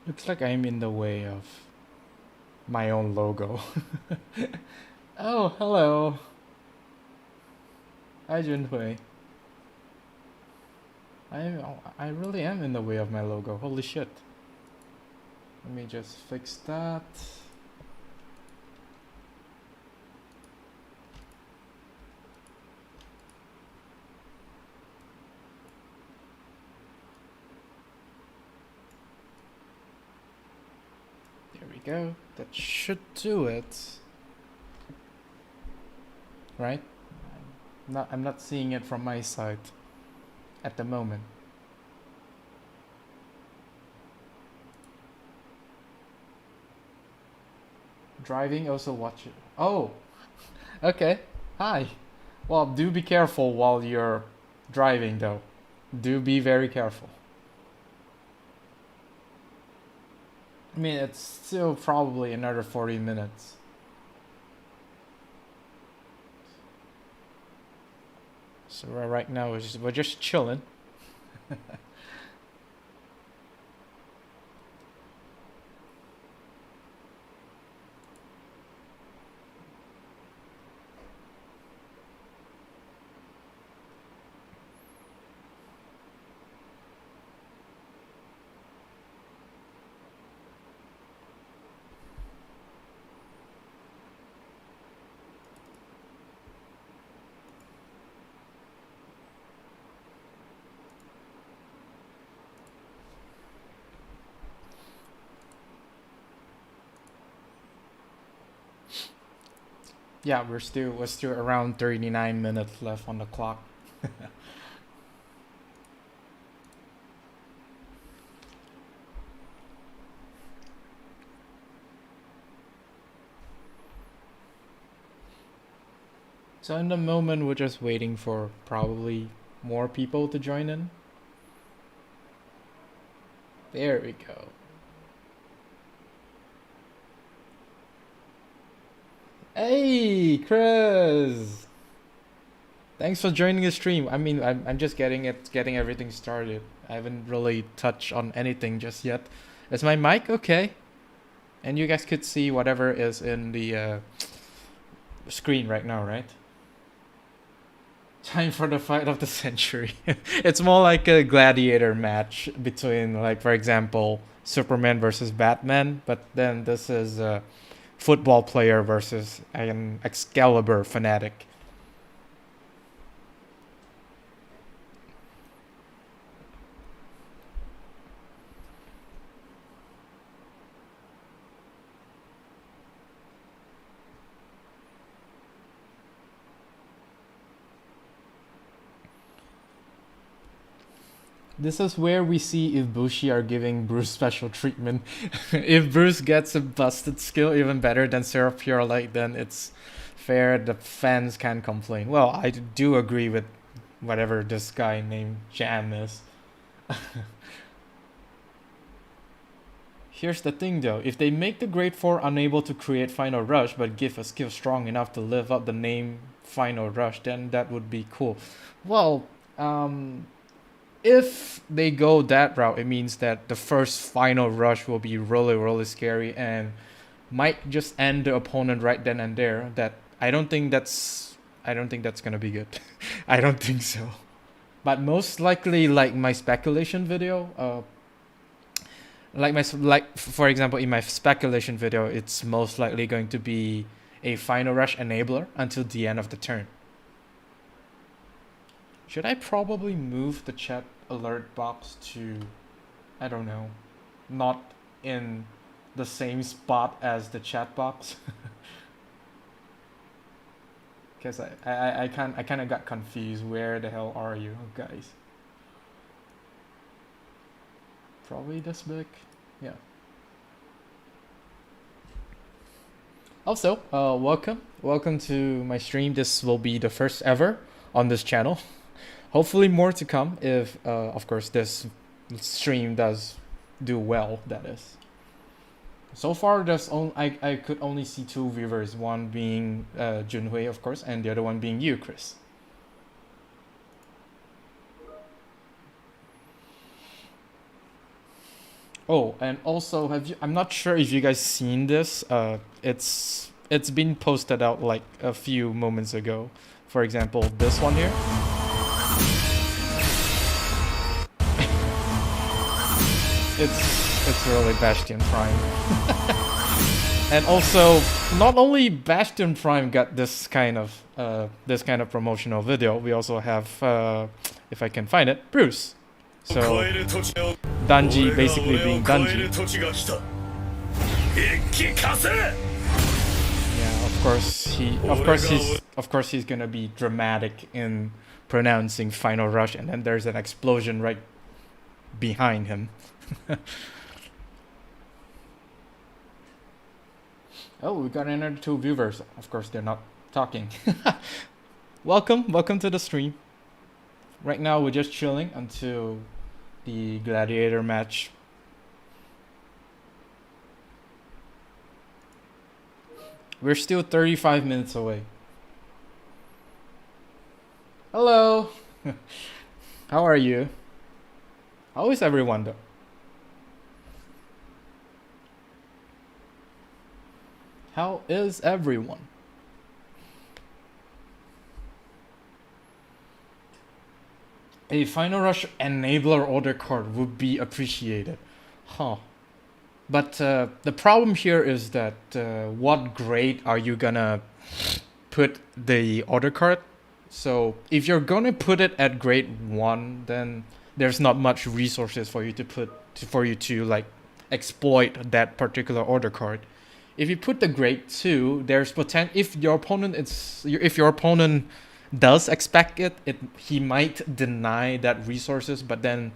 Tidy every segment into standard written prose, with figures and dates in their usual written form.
Looks like I'm in the way of my own logo. Oh, hello. Hi, Junhui. I really am in the way of my logo. Holy shit. Let me just fix that. There we go. That should do it. Right? I'm not seeing it from my side at the moment. Driving, also watch it. Oh, okay. Hi. Well, do be careful while you're driving, though. Do be very careful. I mean, it's still probably another 40 minutes. So right now we're just chilling. Yeah, we're still around 39 minutes left on the clock. So in the moment we're just waiting for probably more people to join in. There we go. Hey, Chris! Thanks for joining the stream. I mean, I'm just getting everything started. I haven't really touched on anything just yet. Is my mic okay? And you guys could see whatever is in the screen right now, right? Time for the fight of the century. It's more like a gladiator match between, like, for example, Superman versus Batman, but then this is a football player versus an Excalibur fanatic. This is where we see if Bushi are giving Bruce special treatment. If Bruce gets a busted skill even better than Seraph Pure Light, then it's fair. The fans can complain. Well, I do agree with whatever this guy named Jam is. Here's the thing though, if they make the Great Four unable to create Final Rush but give a skill strong enough to live up the name Final Rush, then that would be cool. Well, if they go that route, it means that the first Final Rush will be really, really scary and might just end the opponent right then and there. I don't think that's gonna be good. I don't think so. But most likely, like my speculation video, for example, in my speculation video, it's most likely going to be a Final Rush enabler until the end of the turn. Should I probably move the chat alert box to I don't know, not in the same spot as the chat box. Because I kind of got confused. Where the hell are you guys? Probably this big. Yeah. Also, welcome to my stream. This will be the first ever on this channel. Hopefully more to come if, of course, this stream does do well, that is. So far, I could only see 2 viewers, one being Junhui, of course, and the other one being you, Chris. Oh, and also, I'm not sure if you guys seen this. It's been posted out like a few moments ago. For example, this one here. It's really Bastion Prime. And also, not only Bastion Prime got this kind of promotional video, we also have, if I can find it, Bruce. So Danji basically being Danji. Yeah, of course he's gonna be dramatic in pronouncing Final Rush, and then there's an explosion right behind him. Oh, we got another 2 viewers. Of course, they're not talking. Welcome to the stream. Right now, we're just chilling until the Gladiator match. We're still 35 minutes away. Hello. How are you? How is everyone though? How is everyone? A Final Rush enabler order card would be appreciated. Huh. But the problem here is that what grade are you gonna put the order card? So if you're gonna put it at grade 1, then there's not much resources for you to like exploit that particular order card. If you put the grade 2, there's potential. If your opponent does expect it, he might deny that resources. But then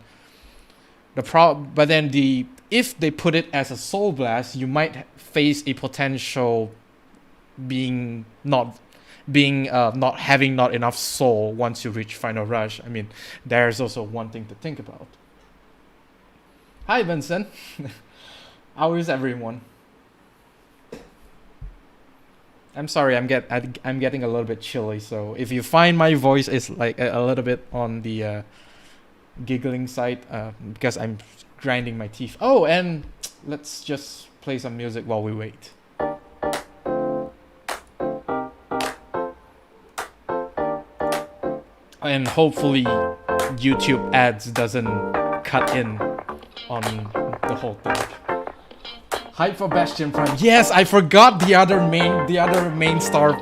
if they put it as a Soul Blast, you might face a potential not having enough soul once you reach Final Rush. I mean, there's also one thing to think about. Hi, Vincent. How is everyone? I'm sorry, I'm getting a little bit chilly, so if you find my voice is like a little bit on the giggling side, because I'm grinding my teeth. Oh, and let's just play some music while we wait. And hopefully YouTube ads doesn't cut in on the whole thing. Hype for Bastion Prime. Yes, I forgot the other main star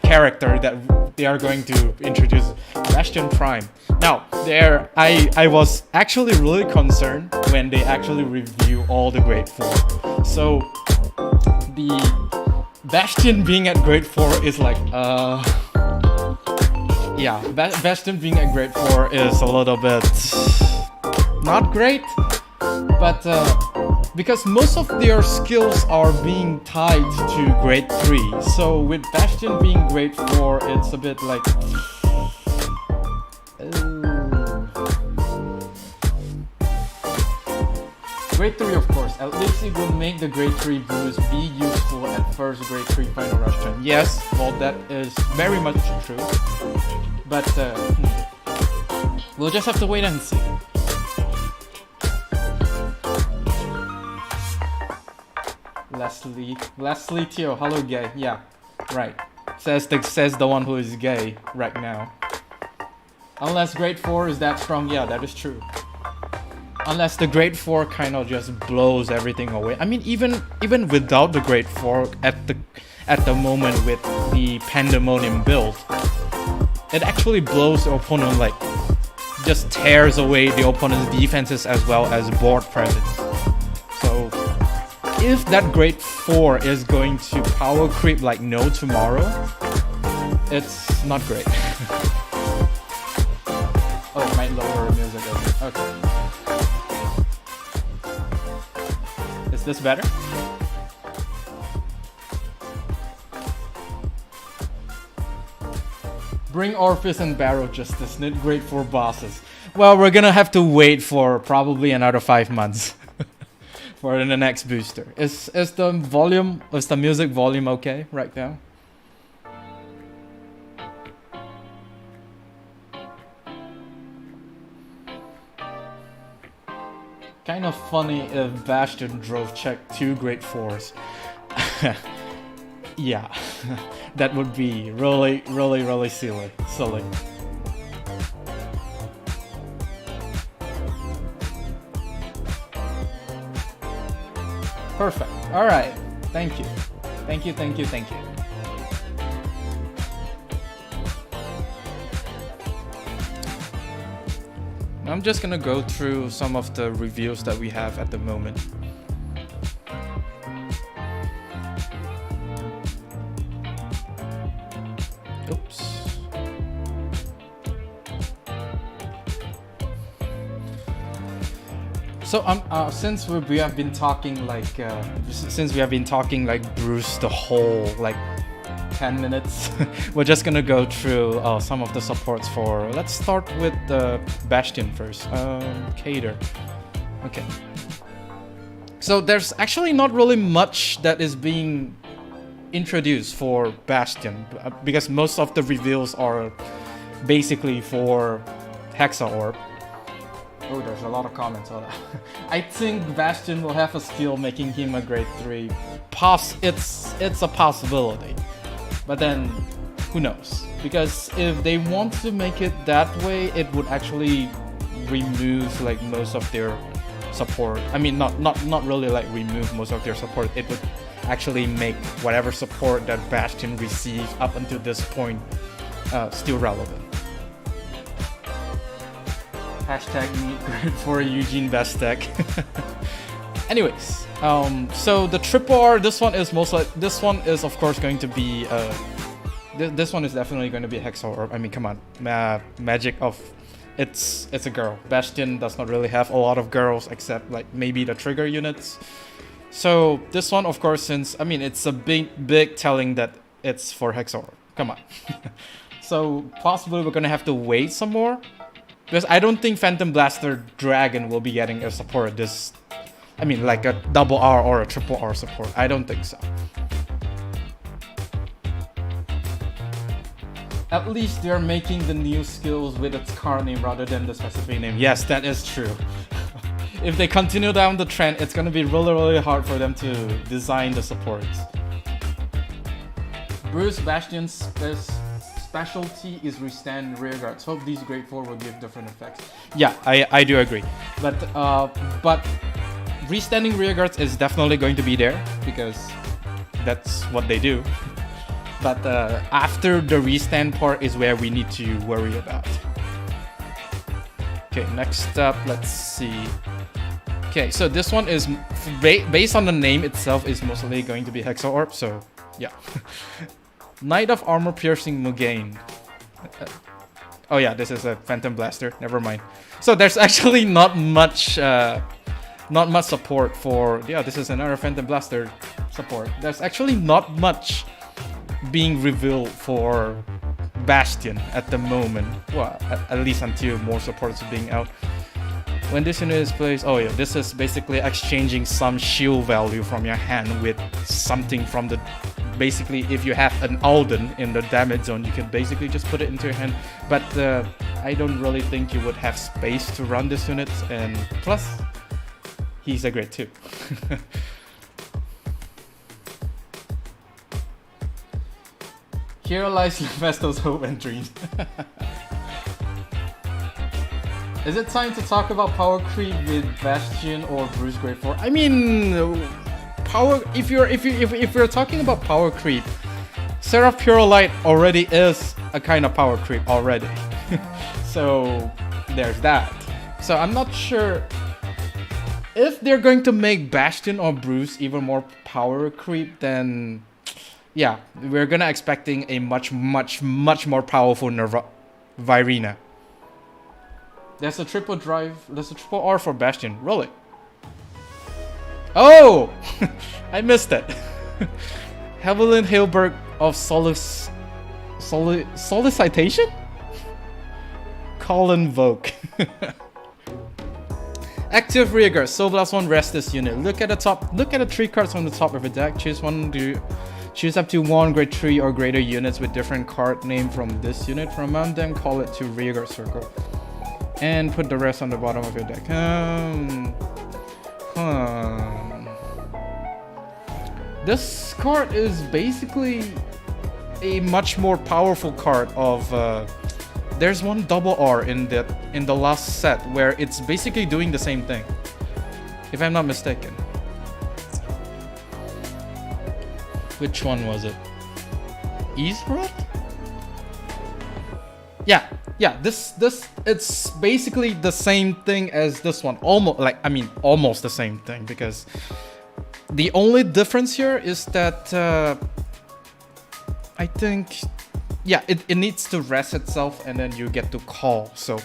character that they are going to introduce, Bastion Prime. Now, I was actually really concerned when they actually review all the grade 4. So the Bastion being at grade 4 is like yeah, Bastion being at grade 4 is a little bit not great, but because most of their skills are being tied to grade 3. So with Bastion being grade 4, it's a bit like grade 3, of course. At least it will make the grade 3 boost be useful at first grade 3 Final Rush turn. Yes, well, that is very much true. But we'll just have to wait and see. Leslie Teo, hello gay. Yeah, right. Says the one who is gay right now. Unless grade 4 is that strong, yeah, that is true. Unless the grade 4 kind of just blows everything away. I mean, even without the grade 4 at the moment with the Pandemonium build, it actually blows the opponent like just tears away the opponent's defenses as well as board presence. So if that grade 4 is going to power creep like no tomorrow, it's not great. Oh, might lower music over. Okay. Is this better? Bring Orpheus and Barrow Justice, knit grade 4 bosses. Well, we're gonna have to wait for probably another 5 months for the next booster. Is the music volume okay right now? Kind of funny if Bastion drove check 2 grade 4s. Yeah, that would be really silly. Perfect. All right. Thank you. I'm just gonna go through some of the reviews that we have at the moment. Oops. So since we have been talking like Bruce the whole like 10 minutes, we're just gonna go through some of the supports for. Let's start with the Bastion first. Cater. Okay. So there's actually not really much that is being introduced for Bastion because most of the reveals are basically for Hexa Orb. Oh, there's a lot of comments on that. I think Bastion will have a skill making him a grade 3. It's a possibility. But then, who knows? Because if they want to make it that way, it would actually remove like most of their support. I mean, not really like remove most of their support. It would actually make whatever support that Bastion received up until this point still relevant. Hashtag meet grade for Eugene Best Deck. Anyways, so the triple R, this one is of course going to be this one is definitely going to be Hexa Orb. I mean, come on, magic of it's a girl. Bastion does not really have a lot of girls except like maybe the trigger units. So this one, of course, since I mean it's a big telling that it's for Hexa Orb. Come on. So possibly we're gonna have to wait some more. Because I don't think Phantom Blaster Dragon will be getting a support this... I mean, like a double R or a triple R support. I don't think so. At least they're making the new skills with its card name rather than the specific name. Yes, that is true. If they continue down the trend, it's gonna be really hard for them to design the supports. Bruce Bastion's specialty is restand rear guards. Hope these grade 4 will give different effects. Yeah, I do agree. But restanding rear guards is definitely going to be there because that's what they do. But after the restand part is where we need to worry about. Okay, next up, let's see. Okay, so this one is based on the name itself is mostly going to be Hexa Orb. So yeah. Knight of Armor Piercing Mugain. Oh yeah, this is a Phantom Blaster. Never mind. So there's actually not much support for. Yeah, this is another Phantom Blaster support. There's actually not much being revealed for Bastion at the moment. Well, at least until more supports are being out. When this unit is placed, oh yeah, this is basically exchanging some shield value from your hand with something from the. Basically, if you have an Alden in the damage zone, you can basically just put it into your hand. But I don't really think you would have space to run this unit, and plus, he's a grade 2. Here lies Mephisto's hope and dreams. Is it time to talk about power creep with Bastion or Bruce grade 4? I mean, power. If you're talking about power creep, Seraph Pure Light already is a kind of power creep already. So there's that. So I'm not sure if they're going to make Bastion or Bruce even more power creep, then yeah, we're gonna expecting a much more powerful Virina. There's a triple drive, there's a triple R for Bastion. Roll it. Oh! I missed it. Evelyn Hilberg of Solicitation? Colin Vogue. Active rearguard. So plus one rest this unit. Look at the top. Look at the 3 cards on the top of the deck. Choose one to choose up to 1 grade 3 or greater units with different card name from this unit. From among them, call it to rearguard circle. And put the rest on the bottom of your deck. This card is basically a much more powerful card of there's one double R in the last set where it's basically doing the same thing, if I'm not mistaken. Which one was it? Eastworld? Yeah, this it's basically the same thing as this one. Almost the same thing, because the only difference here is that I think, yeah, it needs to rest itself and then you get to call. So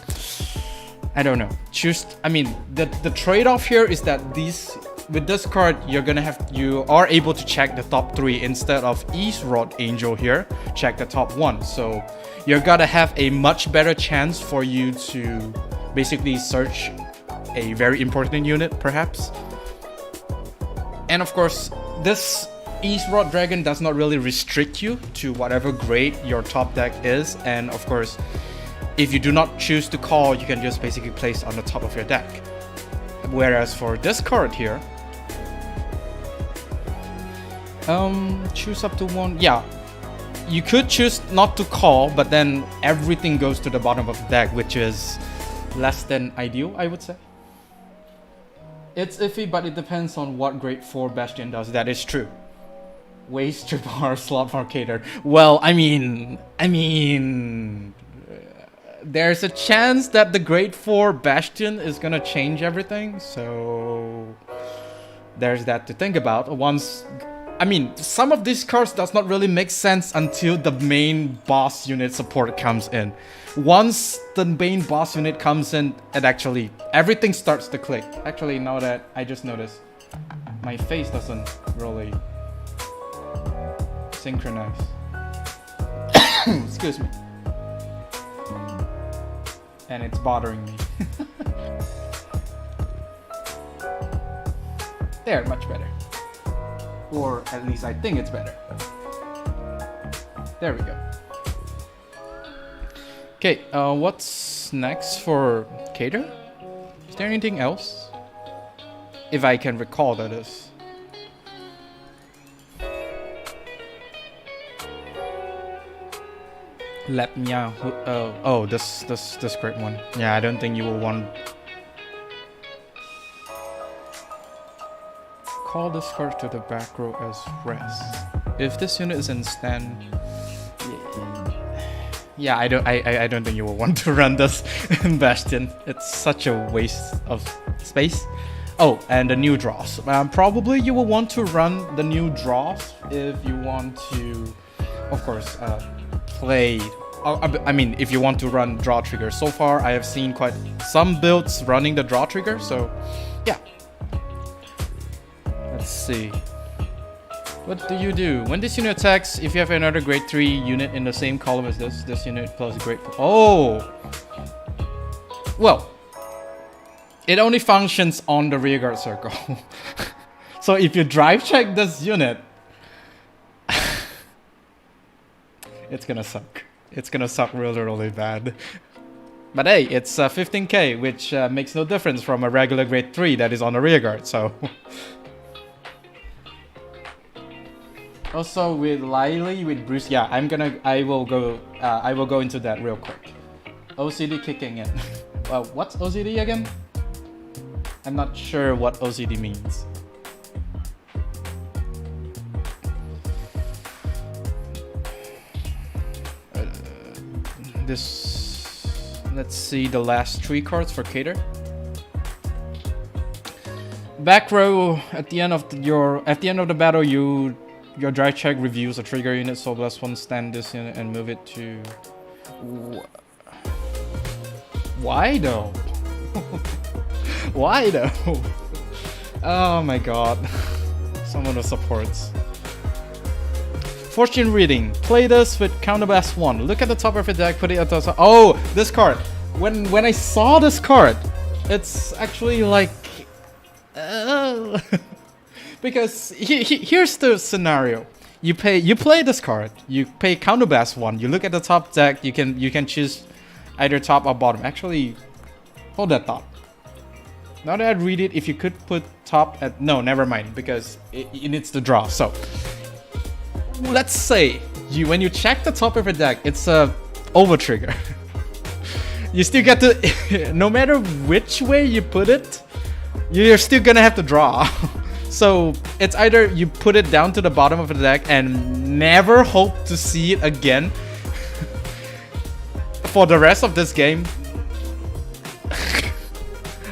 I don't know. The trade-off here is that with this card you are able to check the top 3 instead of East Rod Angel here. Check the top 1. So you're gonna have a much better chance for you to basically search a very important unit, perhaps. And of course, this East Rod Dragon does not really restrict you to whatever grade your top deck is. And of course, if you do not choose to call, you can just basically place on the top of your deck. Whereas for this card here, choose up to 1. Yeah, you could choose not to call, but then everything goes to the bottom of the deck, which is less than ideal, I would say. It's iffy, but it depends on what grade 4 Bastion does. That is true. Waste triple R slot marcator. Well, I mean, there's a chance that the grade 4 Bastion is gonna change everything, so there's that to think about. Some of these cards does not really make sense until the main boss unit support comes in. Once the main boss unit comes in, everything starts to click. Actually, now that I just noticed, my face doesn't really synchronize. Excuse me. And it's bothering me. There, much better. Or at least I think it's better. There we go. Okay, what's next for Cater? Is there anything else? If I can recall, that is. This great one. Yeah, I don't think you will want. Call this card to the back row as rest. If this unit is in stand, yeah, I don't think you will want to run this in Bastion. It's such a waste of space. Oh, and the new draws. Probably you will want to run the new draws if you want to, of course, play. If you want to run draw trigger. So far, I have seen quite some builds running the draw trigger. So, yeah. Let's see. What do you do? When this unit attacks, if you have another grade 3 unit in the same column as this unit plus grade 4. Oh! Well, it only functions on the rearguard circle. So if you drive check this unit, it's gonna suck. It's gonna suck really, really bad. But hey, it's 15k, which makes no difference from a regular grade 3 that is on the rearguard, so... Also with Lily, with Bruce, yeah, I will go into that real quick. OCD kicking in. Well, what's OCD again? I'm not sure what OCD means. Let's see the last 3 cards for Cater. Back row, at the end of the battle, your dry check reviews a trigger unit, so +1 stand this unit and move it to. Why though? Why though? Oh my god. Some of the supports. Fortune reading. Play this with counterblast 1. Look at the top of your deck, put it at the top. Oh, this card. When I saw this card, it's actually like because here's the scenario. You play this card. You pay counterblast 1. You look at the top deck. You can choose either top or bottom. Actually, hold that thought. Now that I read it, if you could put top at no, never mind, because it needs to draw. So let's say when you check the top of your deck, it's a over trigger. You still get to no matter which way you put it, you're still gonna have to draw. So it's either you put it down to the bottom of the deck and never hope to see it again for the rest of this game.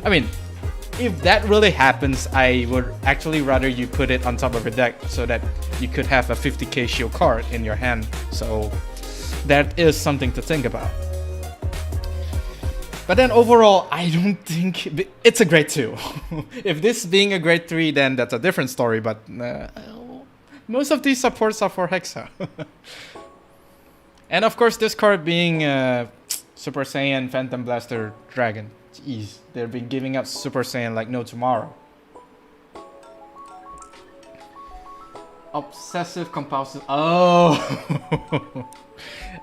I mean, if that really happens, I would actually rather you put it on top of your deck so that you could have a 50k shield card in your hand. So that is something to think about. But then overall, I don't think it's a grade 2. If this being a grade 3, then that's a different story. But most of these supports are for Hexa. And of course, this card being Super Saiyan Phantom Blaster Dragon. Jeez, they've been giving out Super Saiyan like no tomorrow. Obsessive compulsive. Oh.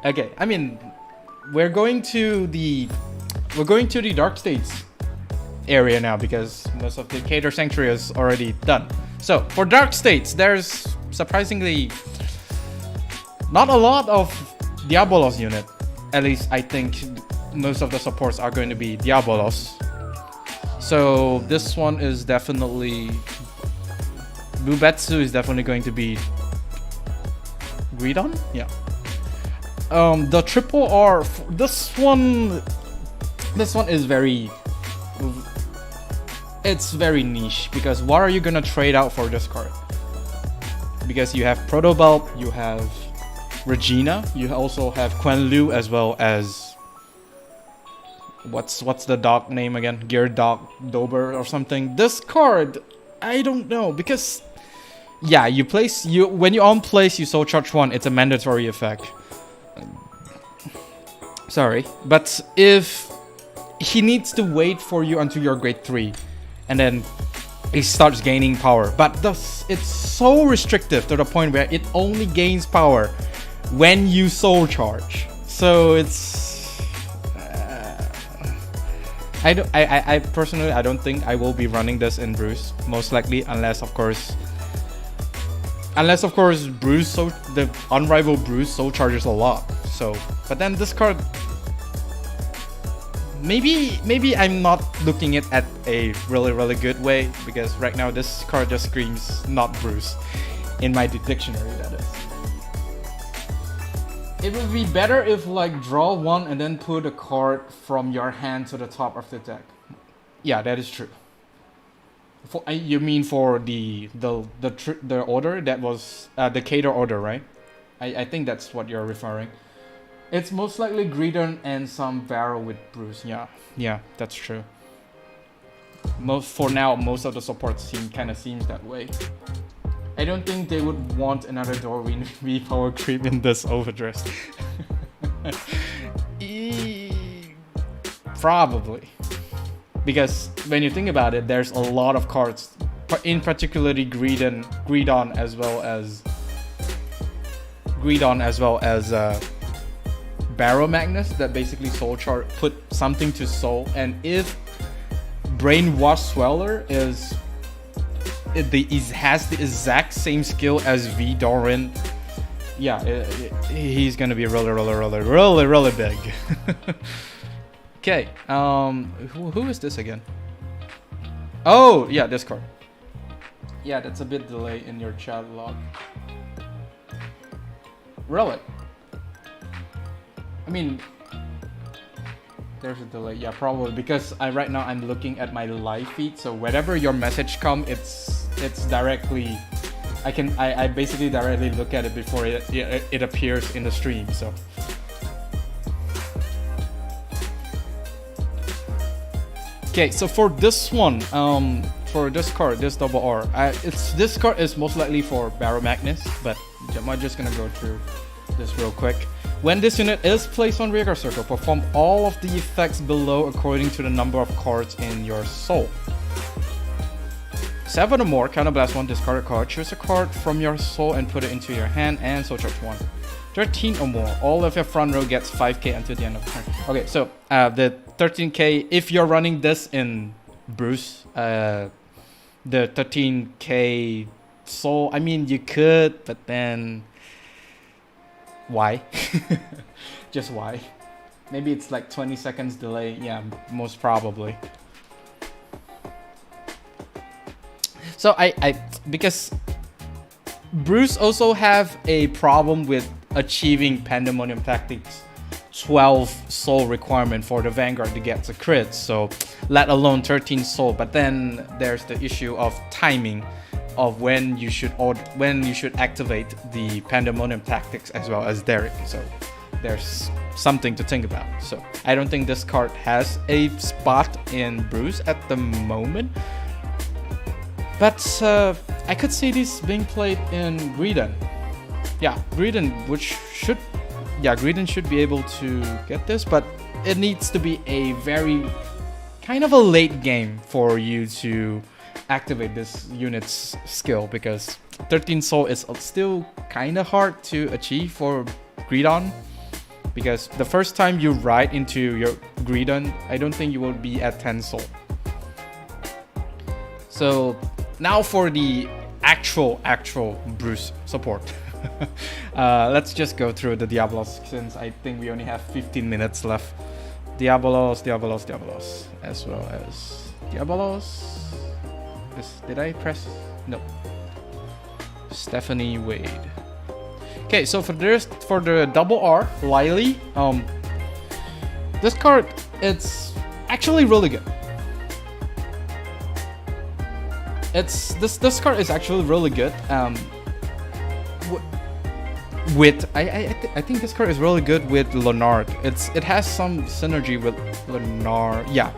Okay, I mean, we're going to the Dark States area now because most of the Cater Sanctuary is already done. So for Dark States, there's surprisingly not a lot of Diabolos unit. At least I think most of the supports are going to be Diabolos. So this one is definitely Bubetsu is definitely going to be Guidon? Yeah. The triple R, this one is very, it's very niche because what are you gonna trade out for this card? Because you have Protobulb, you have Regina, you also have Quenlu as well as what's the dog name again? Gear Dog Dober or something. This card, I don't know because yeah, when you on place you soul charge 1, it's a mandatory effect. Sorry, but if he needs to wait for you until you're grade 3 and then he starts gaining power, but it's so restrictive to the point where it only gains power when you soul charge. So it's I personally I don't think I will be running this in Bruce, most likely, unless of course Bruce the unrivaled Bruce soul charges a lot. So but then this card, maybe I'm not looking it at a really good way because right now this card just screams not Bruce in my dictionary, that is. It would be better if like draw 1 and then put a card from your hand to the top of the deck. Yeah, that is true. For you mean for the order that was the Cater order, right? I think that's what you're referring. It's most likely Greedon and some Barrow with Bruce. Yeah, that's true. For now, most of the support kind of seems that way. I don't think they would want another Dorween V-Power creep in this Overdress. Probably. Because when you think about it, there's a lot of cards, in particularly Greedon as well as Barrow Magnus that basically soul chart, put something to soul, and if Brainwash Sweller has the exact same skill as V Doran, yeah, he's gonna be really big. Okay, who is this again? Oh yeah, this card. Yeah, that's a bit delay in your chat log. Relic. I mean, There's a delay. Yeah, probably because right now I'm looking at my live feed. So whenever your message comes, it's directly. I basically directly look at it before it appears in the stream. So. Okay, so for this one, for this card, this double R, this card is most likely for Barrow Magnus, but I'm just gonna go through this real quick. When this unit is placed on rearguard circle, perform all of the effects below according to the number of cards in your soul. 7 or more, counterblast 1, discard a card, choose a card from your soul and put it into your hand and soul charge 1. 13 or more, all of your front row gets 5k until the end of the turn. Okay, so the 13k, if you're running this in Bruce, the 13k soul, I mean, you could, but then why? Just why? Maybe it's like 20 seconds delay. Yeah, most probably. So because Bruce also have a problem with achieving Pandemonium Tactics 12 soul requirement for the Vanguard to get the crit, so let alone 13 soul. But then there's the issue of timing of when you should activate the Pandemonium Tactics as well as Derek. So there's something to think about. So I don't think this card has a spot in Bruce at the moment. But I could see this being played in Greedon. Yeah, Greedon, Greedon should be able to get this, but it needs to be a very kind of a late game for you to activate this unit's skill, because 13 soul is still kind of hard to achieve for Greedon, because the first time you ride into your Greedon, I don't think you will be at 10 soul. So now for the actual Bruce support. Let's just go through the Diabolos, since I think we only have 15 minutes left. Diabolos, as well as Diabolos. Did I press? No. Stephanie Wade. Okay, so for the double R, Lily, this card, it's actually really good. This card is actually really good. I think this card is really good with Leonard. It has some synergy with Leonard. Yeah.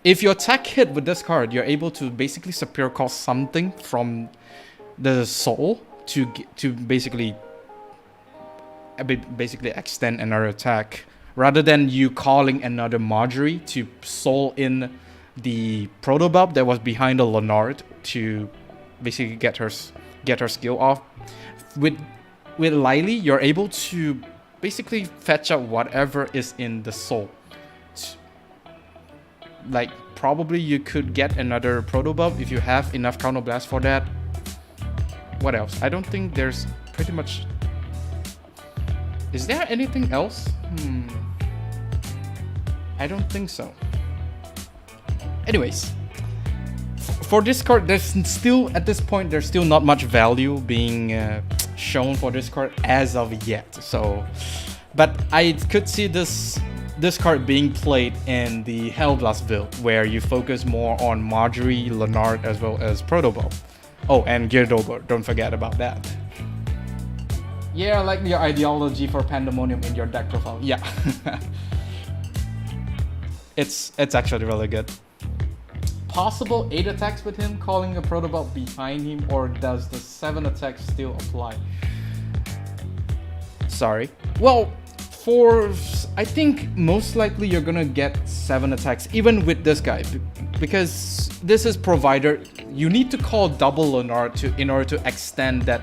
If you attack hit with this card, you're able to basically superior cost something from the soul to basically extend another attack, rather than you calling another Marjorie to soul in the protobulb that was behind the Leonard to basically get her skill off. With Lily, you're able to basically fetch out whatever is in the soul. Like, probably you could get another protobulb if you have enough counterblast for that. What else? I don't think there's pretty much... Is there anything else? I don't think so. Anyways, for this card, there's still, at this point, there's still not much value being shown for this card as of yet. So, but I could see this card being played in the Hellblast build, where you focus more on Marjorie, Leonard, as well as Protobulb. Oh, and Geardober, don't forget about that. Yeah, I like your ideology for Pandemonium in your deck profile. Yeah. It's actually really good. Possible 8 attacks with him calling a Protobulb behind him, or does the 7 attacks still apply? Sorry. Well, I think most likely you're gonna get 7 attacks even with this guy, because this is provided. You need to call double Leonard in order to extend that.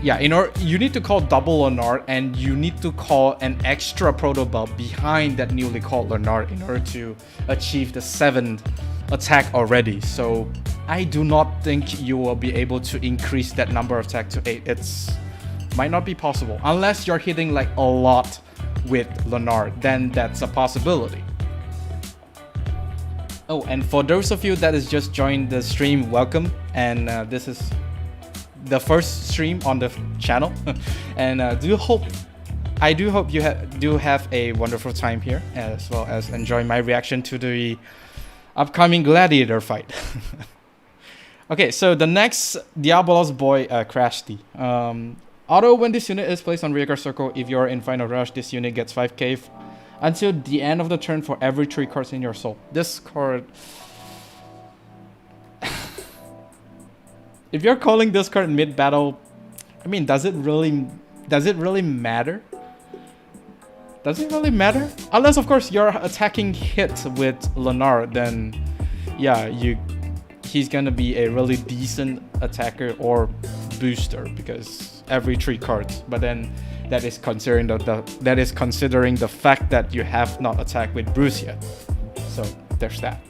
Yeah, you need to call double Leonard, and you need to call an extra Protobulb behind that newly called Leonard in order to achieve the 7th attack already. So I do not think you will be able to increase that number of attack to 8. It's might not be possible unless you're hitting like a lot with Leonard, then that's a possibility. Oh, and for those of you that has just joined the stream, welcome. And this is the first stream on the channel, and I do hope you do have a wonderful time here, as well as enjoy my reaction to the upcoming Gladiator fight. Okay, so the next Diabolos boy, Crashty. Auto, when this unit is placed on rearguard circle, if you're in final rush, this unit gets 5k until the end of the turn for every 3 cards in your soul. This card... If you're calling this card mid-battle, I mean, does it really matter? Does it really matter? Unless, of course, you're attacking hit with Lenar, then yeah, he's gonna be a really decent attacker or booster because every 3 cards. But then that is considering the fact that you have not attacked with Bruce yet. So there's that.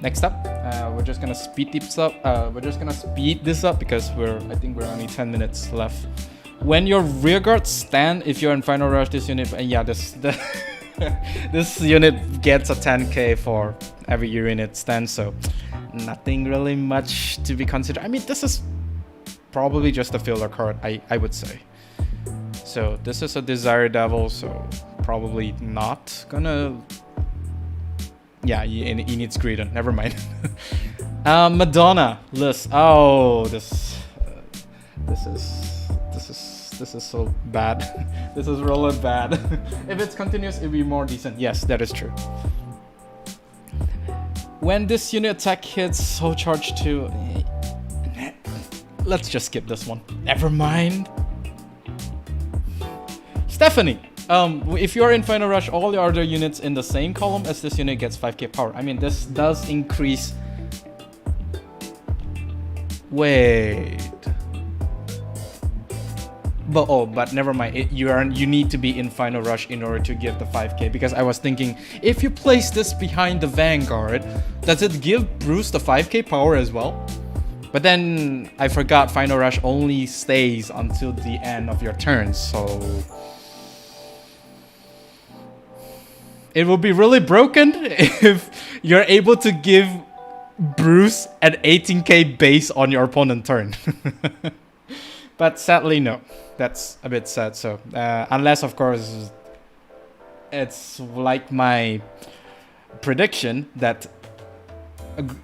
Next up, we're just gonna speed this up. Because I think we're only 10 minutes left. When your rearguard stand, if you're in final rush, this unit, and yeah, this unit gets a 10k for every unit stand. So nothing really much to be considered. I mean, this is probably just a filler card, I would say. So this is a Desire Devil, so probably not gonna. Yeah, he needs Greedon. Never mind. Madonna list. Oh, this is so bad. This is really bad. If it's continuous, it'll be more decent. Yes, that is true. When this unit attack hits, so charge 2. Let's just skip this one. Never mind. Stephanie. If you're in final rush, all the other units in the same column as this unit gets 5k power. I mean, this does increase. Wait. But never mind. You need to be in final rush in order to give the 5k, because I was thinking, if you place this behind the Vanguard, does it give Bruce the 5k power as well? But then I forgot final rush only stays until the end of your turn, so it will be really broken if you're able to give Bruce an 18k base on your opponent's turn. But sadly, no. That's a bit sad. So unless, of course, it's like my prediction that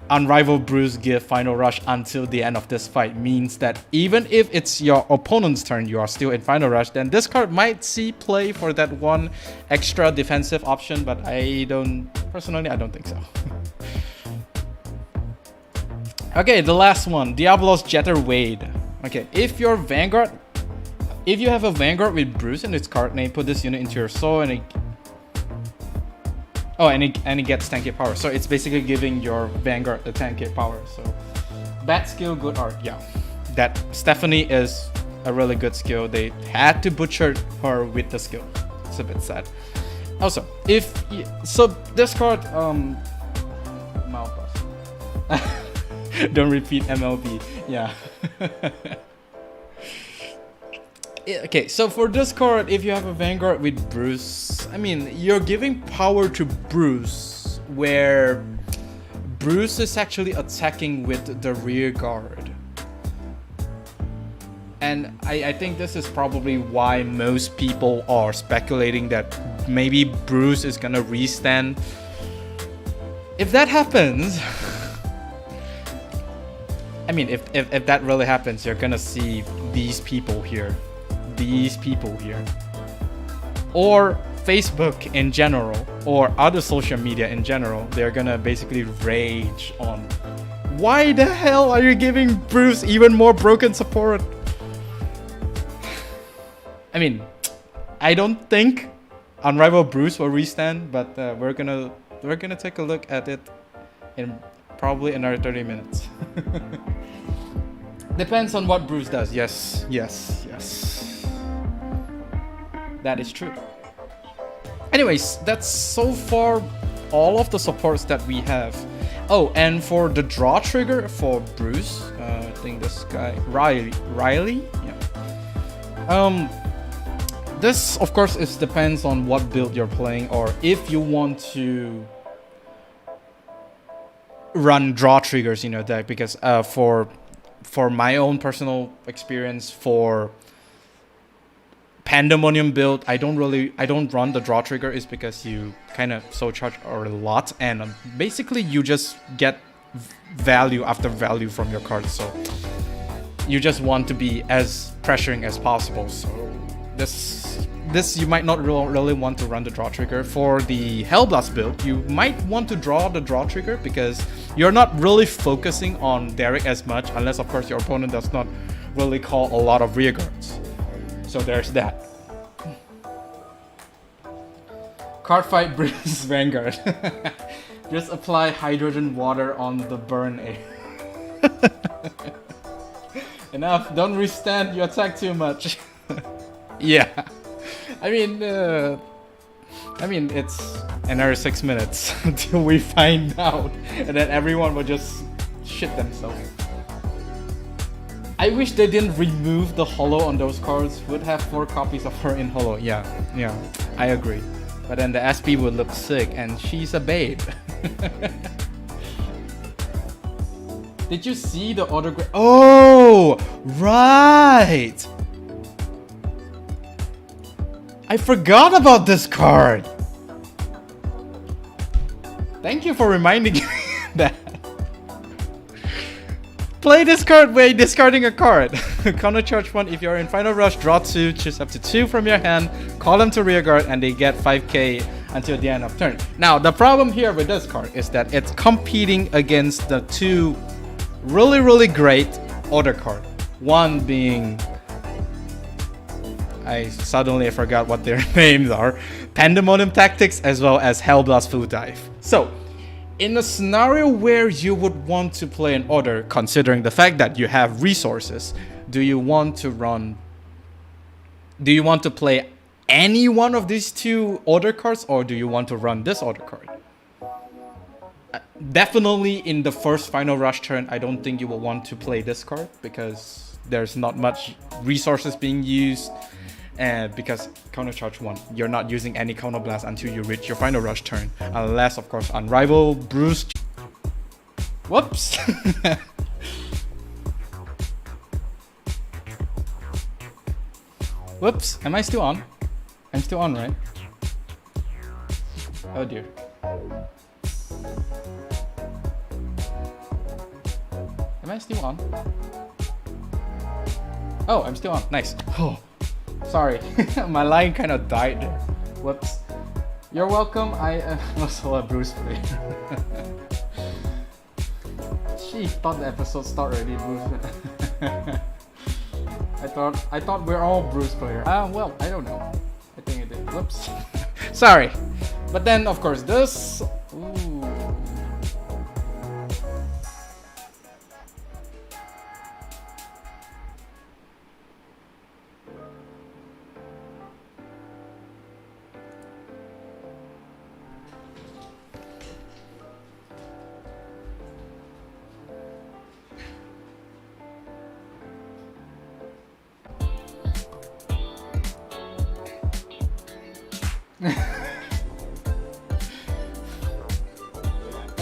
Unrivaled Bruce give final rush until the end of this fight, means that even if it's your opponent's turn, you are still in final rush, then this card might see play for that one extra defensive option, but personally, I don't think so. Okay, the last one, Diablos Jetter Wade. Okay, if you have a Vanguard with Bruce in its card name, put this unit into your soul and it gets 10k power. So it's basically giving your Vanguard the 10k power. So bad skill, good art. Yeah, that Stephanie is a really good skill. They had to butcher her with the skill. It's a bit sad. Also, this card don't repeat MLB. Yeah. Okay, so for this card, if you have a Vanguard with Bruce, I mean, you're giving power to Bruce, where Bruce is actually attacking with the rear guard. And I think this is probably why most people are speculating that maybe Bruce is gonna restand. If that happens, I mean, if that really happens, you're gonna see these people here, or Facebook in general, or other social media in general. They're gonna basically rage on, why the hell are you giving Bruce even more broken support? I mean, I don't think Unrivaled Bruce will restand, but we're gonna take a look at it in probably another 30 minutes. Depends on what Bruce does. Yes. That is true. Anyways, that's so far all of the supports that we have. Oh, and for the draw trigger for Bruce, I think this guy Riley, yeah. This of course depends on what build you're playing, or if you want to run draw triggers in your deck, because for my own personal experience, for Pandemonium build, I don't run the draw trigger, is because you kind of soul charge a lot, and basically you just get value after value from your cards, so you just want to be as pressuring as possible. So this you might not really want to run the draw trigger. For the Hellblast build, you might want to draw the draw trigger because you're not really focusing on Derek as much, unless of course your opponent does not really call a lot of rear guards. So there's that. Cardfight brings Vanguard. Just apply hydrogen water on the burn area. Enough, don't restand, you attack too much. Yeah. I mean, it's another 6 minutes until we find out, and then everyone will just shit themselves. I wish they didn't remove the holo on those cards. Would have 4 copies of her in holo. Yeah, I agree. But then the SP would look sick, and she's a babe. Did you see the autograph? Oh, right! I forgot about this card! Thank you for reminding me that. Play this card by discarding a card. Counter charge 1 if you're in Final Rush, draw 2, choose up to 2 from your hand, call them to rear guard, and they get 5k until the end of turn. Now, the problem here with this card is that it's competing against the 2 really great order card. One being, I suddenly forgot what their names are, Pandemonium Tactics as well as Hellblast Full Dive. So, in a scenario where you would want to play an order, considering the fact that you have resources, do you want to play any one of these 2 order cards, or do you want to run this order card? Definitely in the first Final Rush turn, I don't think you will want to play this card because there's not much resources being used, and because counter charge 1, you're not using any counter blast until you reach your Final Rush turn, unless of course Unrivaled, Bruce. Whoops. Whoops, am I still on? I'm still on, right? Oh dear. Am I still on? Oh, I'm still on. Nice. Oh, sorry. My line kind of died there. Whoops. You're welcome. I also a Bruce player. She thought the episode started already, Bruce. I thought we're all Bruce player. Well, I don't know. I think I did. Whoops. Sorry. But then, of course, this. Ooh.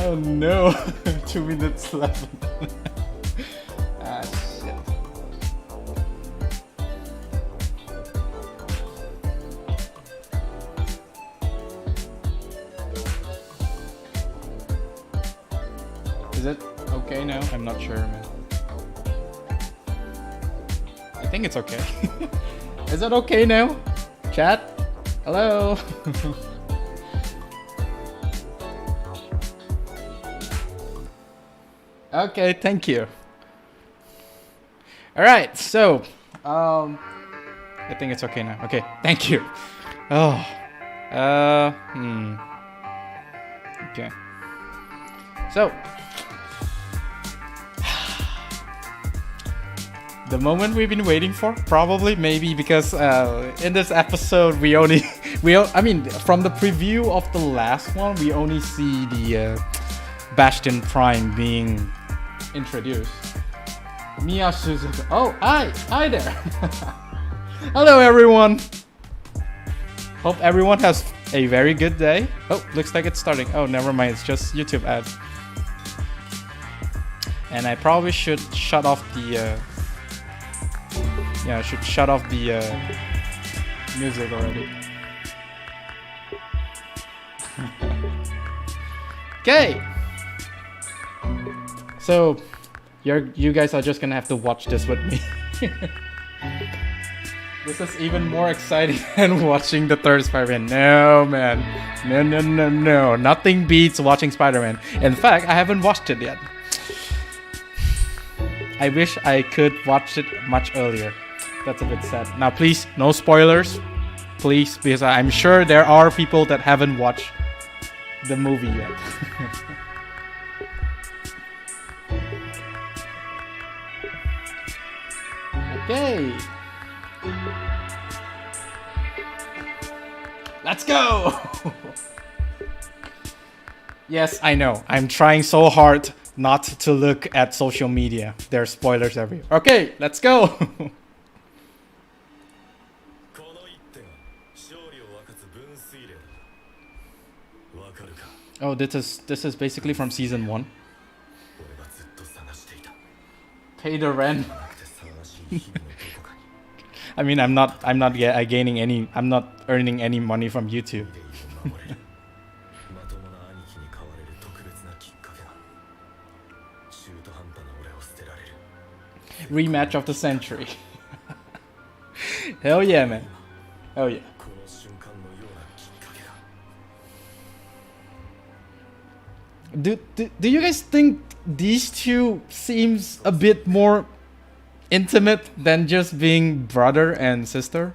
Oh no, 2 minutes left. Ah, shit. Is it okay now? I'm not sure, man. I think it's okay. Is it okay now? Chat? Hello? Okay, thank you. Alright, so I think it's okay now. Okay, thank you. Oh. Okay. So the moment we've been waiting for, probably, maybe because in this episode I mean, from the preview of the last one, we only see the Bastion Prime being introduced. Mia Suzuka. Oh, hi there. Hello, everyone. Hope everyone has a very good day. Oh, looks like it's starting. Oh, never mind. It's just YouTube ad. And I probably should shut off the. Yeah, I should shut off the music already. Okay. So, you guys are just gonna have to watch this with me. This is even more exciting than watching the third Spider-Man. No, man. No. Nothing beats watching Spider-Man. In fact, I haven't watched it yet. I wish I could watch it much earlier. That's a bit sad. Now, please, no spoilers. Please, because I'm sure there are people that haven't watched the movie yet. Okay. Let's go! Yes, I know. I'm trying so hard not to look at social media. There are spoilers everywhere. Okay, let's go! Oh, this is basically from season 1. Pay the rent. I mean, I'm not gaining any. I'm not earning any money from YouTube. Rematch of the century. Hell yeah, man. Oh yeah. Do you guys think these two seems a bit more intimate than just being brother and sister?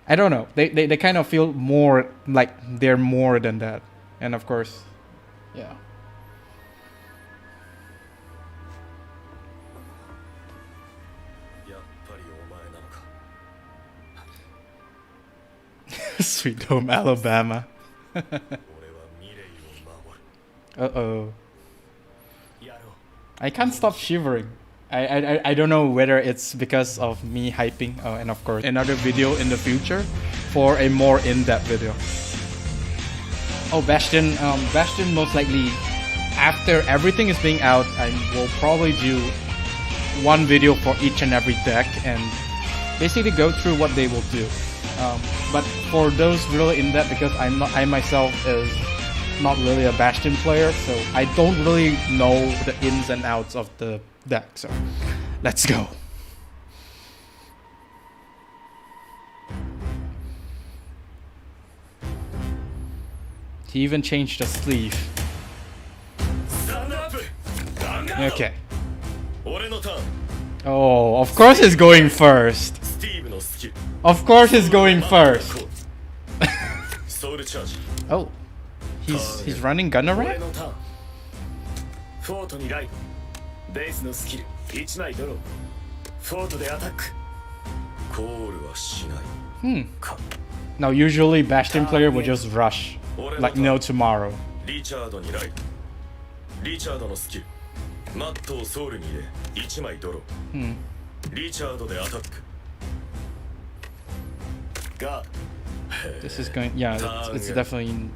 I don't know. They kind of feel more like they're more than that. And of course, yeah. Sweet Home Alabama. Uh-oh. I can't stop shivering. I don't know whether it's because of me hyping, and of course another video in the future for a more in-depth video. Oh, Bastion. Bastion most likely after everything is being out, I will probably do one video for each and every deck and basically go through what they will do. But for those really in-depth, because I myself is not really a Bastion player, so I don't really know the ins and outs of the deck. So let's go. He even changed the sleeve. Okay. Oh, of course he's going first. Of course he's going first. Oh. He's running Gunnerang? Now usually Bastion player would just rush like no tomorrow. This is going, yeah, it's definitely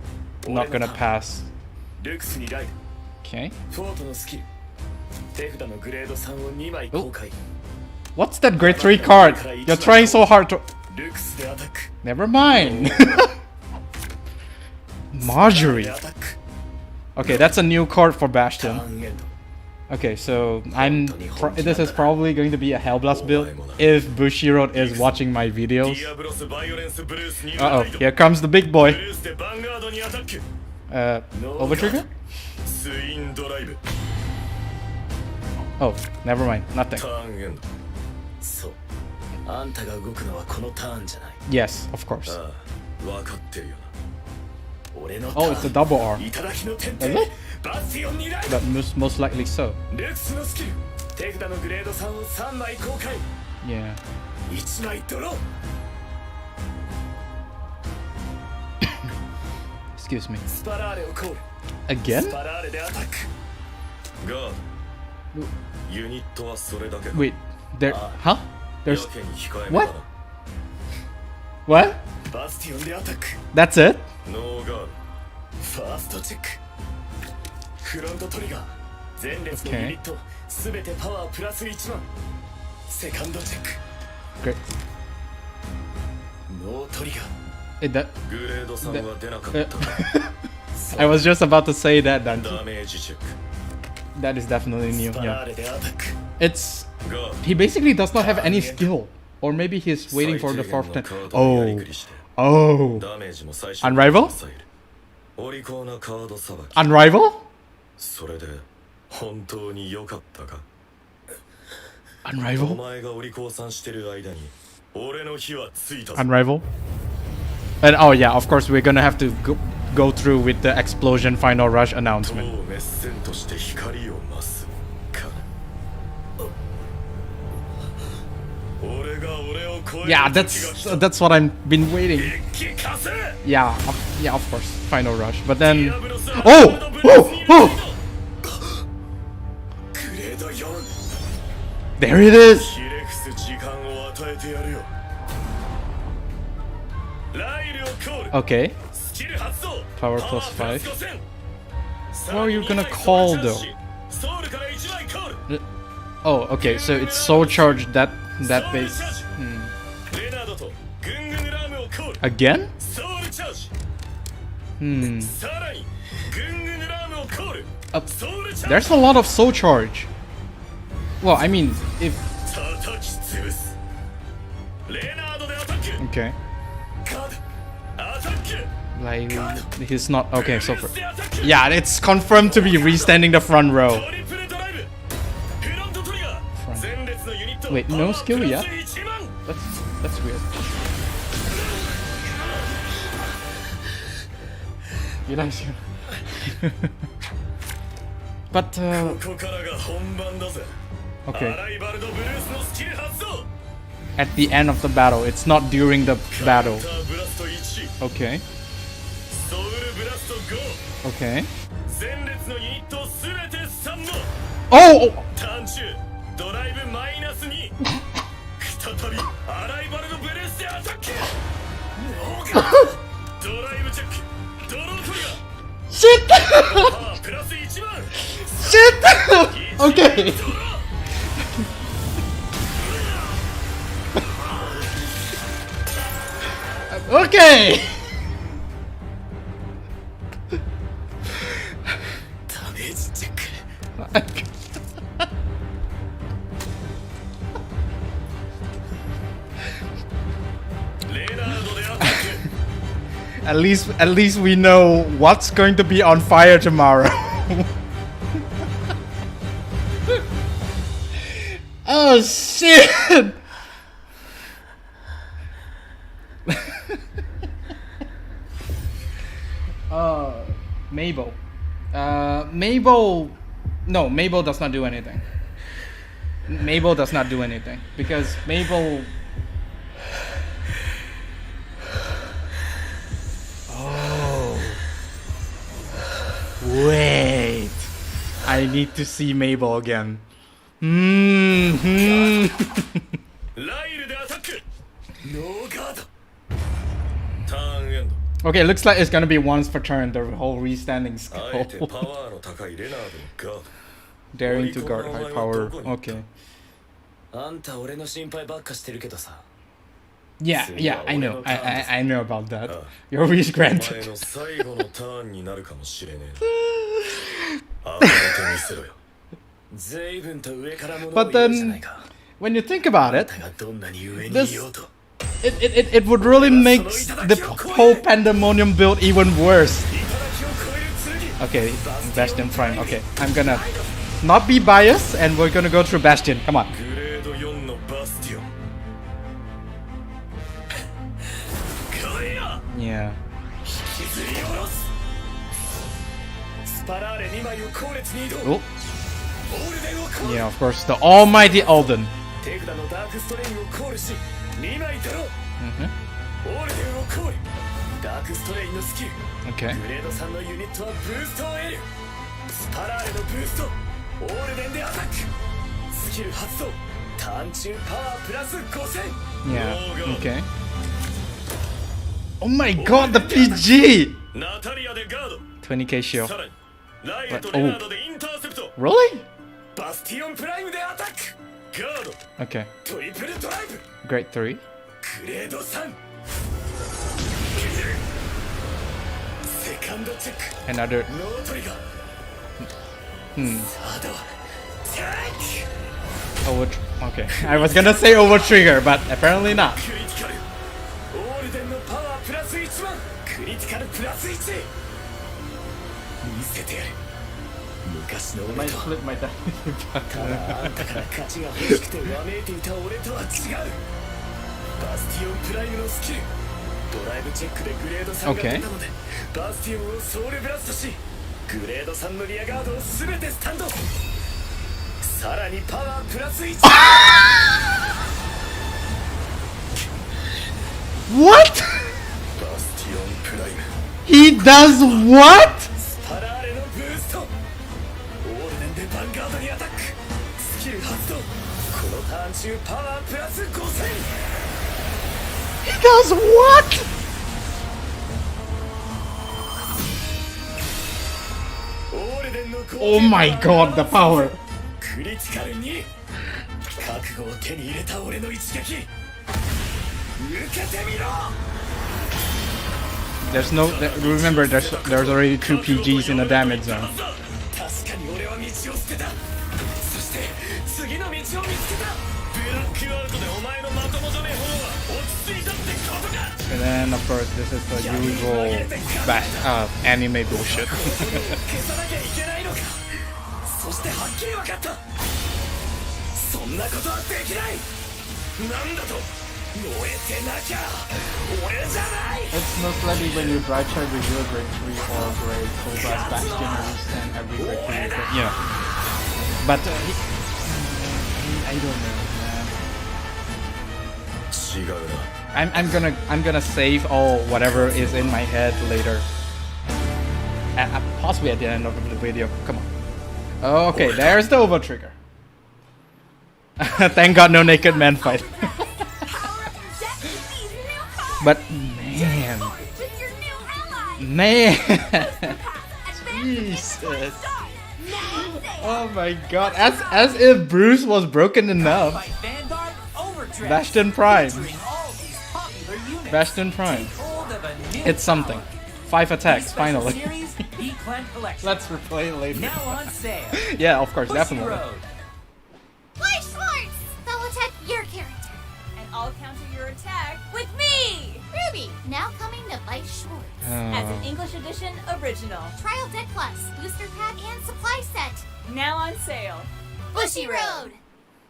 not gonna pass. Okay. Oh. What's that grade 3 card? You're trying so hard to... Never mind. Marjorie. Okay, that's a new card for Bastion. Okay, so this is probably going to be a Hellblast build if Bushiroad is watching my videos. Uh-oh, here comes the big boy. Overtrigger? Oh, never mind, nothing. Yes, of course. Oh, it's a double R. Is it? But most likely so. Yeah. Excuse me. Again? Wait, there... Huh? There's... What? What? That's it? Okay. Great. That, I was just about to say that, Dante. That is definitely new, yeah. It's... He basically does not have any skill. Or maybe he's waiting for the fourth turn. Oh. Oh. Unrival? Unrival? Unrival? Unrival? And oh yeah, of course we're gonna have to go through with the explosion final rush announcement. Yeah, that's what I've been waiting. Yeah, of course, final rush. But then, oh! There it is. Okay. Power +5. What are you gonna call though? Oh, okay. So it's soul charge that base. Again? There's a lot of soul charge. Well, I mean, if... Okay. Like, he's not... Okay, so... Yeah, it's confirmed to be restanding the front row. Wait, no skill yet? That's weird. You like skill? But, okay. At the end of the battle, it's not during the battle. Okay. Okay. Oh! Shit! Shit! Okay. Okay. At least we know what's going to be on fire tomorrow. Oh shit! Mabel. Mabel. No, Mabel does not do anything. Mabel does not do anything because Mabel. Oh. Wait. I need to see Mabel again. Okay, looks like it's gonna be once per turn, the whole restanding skill. Daring to guard high power. Okay. Yeah, I know. I know about that. Your wish granted. But then, when you think about it, it would really make the whole Pandemonium build even worse. Okay, Bastion Prime. Okay, I'm gonna not be biased and we're gonna go through Bastion. Come on. Yeah. Oh. Yeah, of course, the almighty Alden. Okay. Yeah, okay. Oh my god, the PG! 20k shield. But, oh. Really? Okay. Grade 3. Another. Over. Okay. I was gonna say over trigger, but apparently not. Might flip my deck. Okay. What? He does what? He does what? Oh my god, the power. There's no. Remember, there's already 2 PGs in the damage zone. And then, of course, this is the usual anime bullshit. It's most likely when you dry charge your grade 3 or grade Cobra Bastion resend every grade 3. Yeah. But I don't know, man. I'm gonna save all whatever is in my head later. Possibly at the end of the video. Come on. Okay, there's the over trigger. Thank God, no naked man fight. But man, Jesus. Oh my God! As if Bruce was broken enough. Bastion Prime. Bastion Prime. It's something. 5 attacks finally. Let's replay it later. Yeah, of course, definitely. Play Schwartz! They'll attack your character. And I'll counter your attack with me! Ruby, now coming to Vice Schwartz. As an English edition original. Trial Deck Plus, booster pack, and supply set. Now on sale. Bushy Road!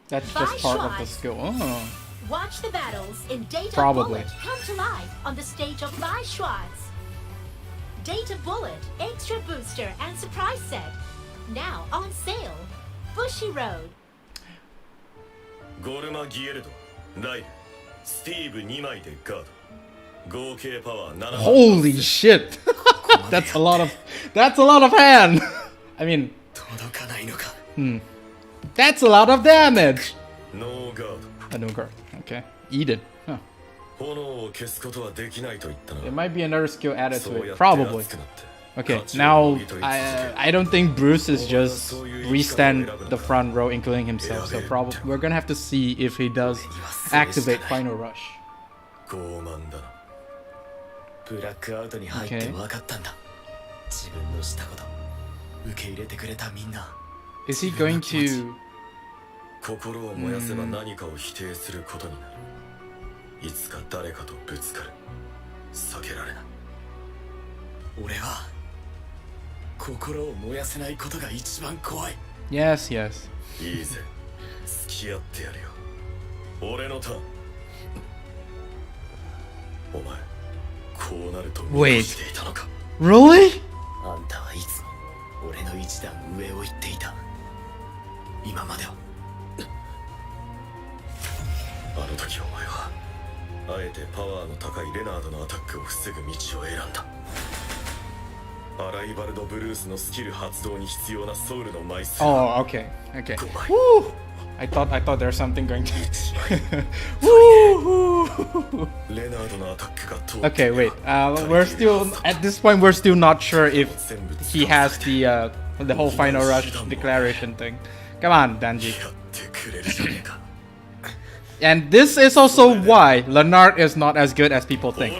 That's just part of the skill. Oh. Watch the battles in Data Probably. Bullet come to life on the stage of My Schwartz. Data Bullet, extra booster and surprise set. Now on sale. Bushy Road. Holy shit! That's a lot of hand. I mean, that's a lot of damage. A no guard. Okay, eat it. Huh. There might be another skill added to it. Probably. Okay, now I don't think Bruce is just restand the front row, including himself. So probably we're gonna have to see if he does activate Final Rush. Okay. Is he going to? Yes, yes. Wait. Really? Oh, okay, okay. Woo! I thought there's something going to. Woo! Okay, wait. We're still at this point. We're still not sure if he has the whole Final Rush declaration thing. Come on, Danji. And this is also why Leonard is not as good as people think.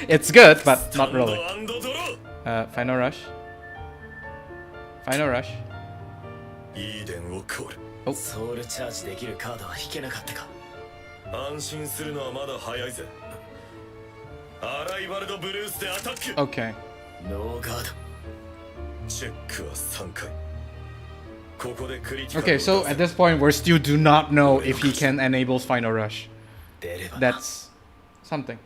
It's good, but not really. Final rush. Final rush. いい電をコール。おソウルチャージできるカードは引けなかったか。安心するのはまだ早いぜ。アライバルドブルースでアタック。 Okay. ノーガード。チェックは3回。ここでクリティカル Okay, so at this point, we still do not know if he can enable final rush. 出ればな。 That's something.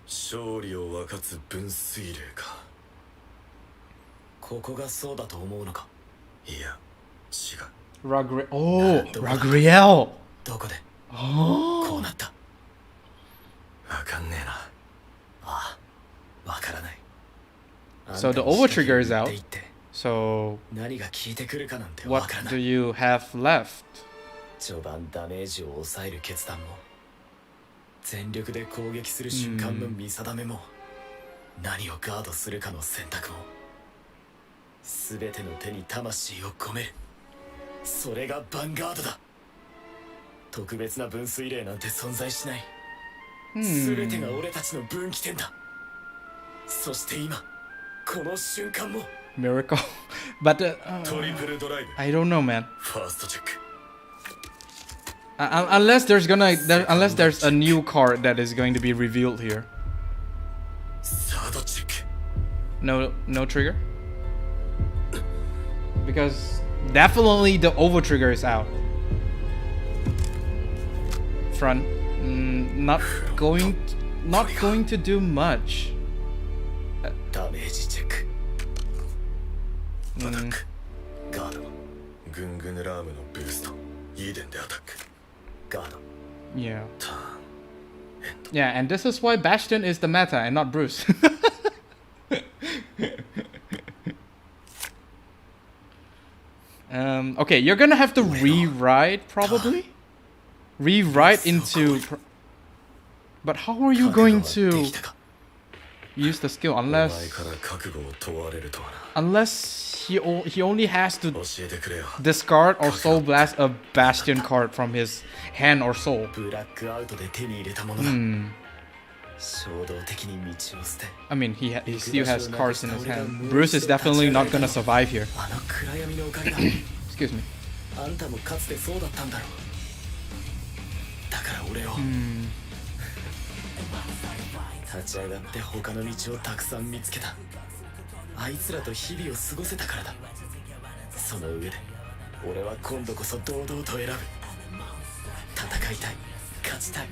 勝利を分かつ分水嶺か。ここがそうだと思うのか。いや、違う。Oh, Ragriel. どこで Oh. こうなった。わかんねえな。ああ、わからない。 So the over trigger is out. あんたに仕掛けるって言って So 何が効いてくるかなんてわ what からな do い。 you have left? 序盤ダメージを抑える決断も、全力で攻撃する瞬間の見定めも、何をガードするかの選択も、すべての手に魂を込める。それがヴァンガードだ。特別な分水嶺なんて存在しない。すべてが俺たちの分岐点だ。そして今、この瞬間も。 Miracle. But トリプルドライブ。 I don't know, man. ファーストチェック。 Unless unless there's a new card that is going to be revealed here. サードチェック。 No trigger? Because definitely the over trigger is out. Front. Not going to do much. ダメージチェック。アタック。ガード。グングヌラームのブースト。イーデンでアタック。ガード。 Yeah. ターン。エンド。 Yeah, and this is why Bastion is the meta and not Bruce. Okay, you're gonna have to rewrite probably. Rewrite into. But how are you going to use the skill お前 unless から覚悟を問われるとはな。 unless he only has to 教えてくれよ。 discard or soul blast a Bastion card from his hand or soul. ブラックアウトで手に入れたものだ。衝動的に道を捨て。 I mean, he still has cards in his hand. Bruce is definitely not gonna survive here. あの暗闇のおかげだ。 Excuse me. あんたもかつてそうだったんだろう。だから俺を。立ち上がって他の道をたくさん見つけた。あいつらと日々を過ごせたからだ。その上で俺は今度こそ堂々と選ぶ。戦いたい、勝ちたい。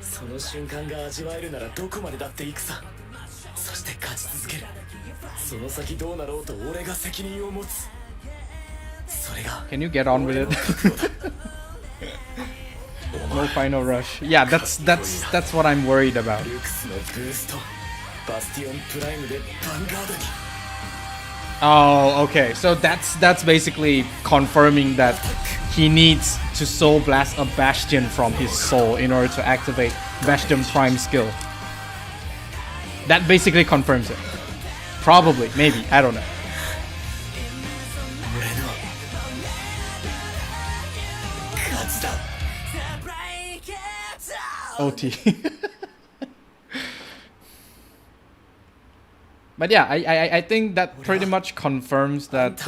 その瞬間が味わえるならどこまでだって行くさ。そして勝ち続ける。その先どうなろうと俺が責任を持つ。それが Can you get on with it? No final rush. Yeah, that's what I'm worried about. ルクスのブースト、バスティオンプライムでヴァンガードに。 Oh, okay. So that's basically confirming that he needs to soul blast a Bastion from his soul in order to activate Bastion Prime skill. That basically confirms it. Probably, maybe, I don't know. 俺の勝ちだ。 OT. But yeah, I think that pretty much confirms that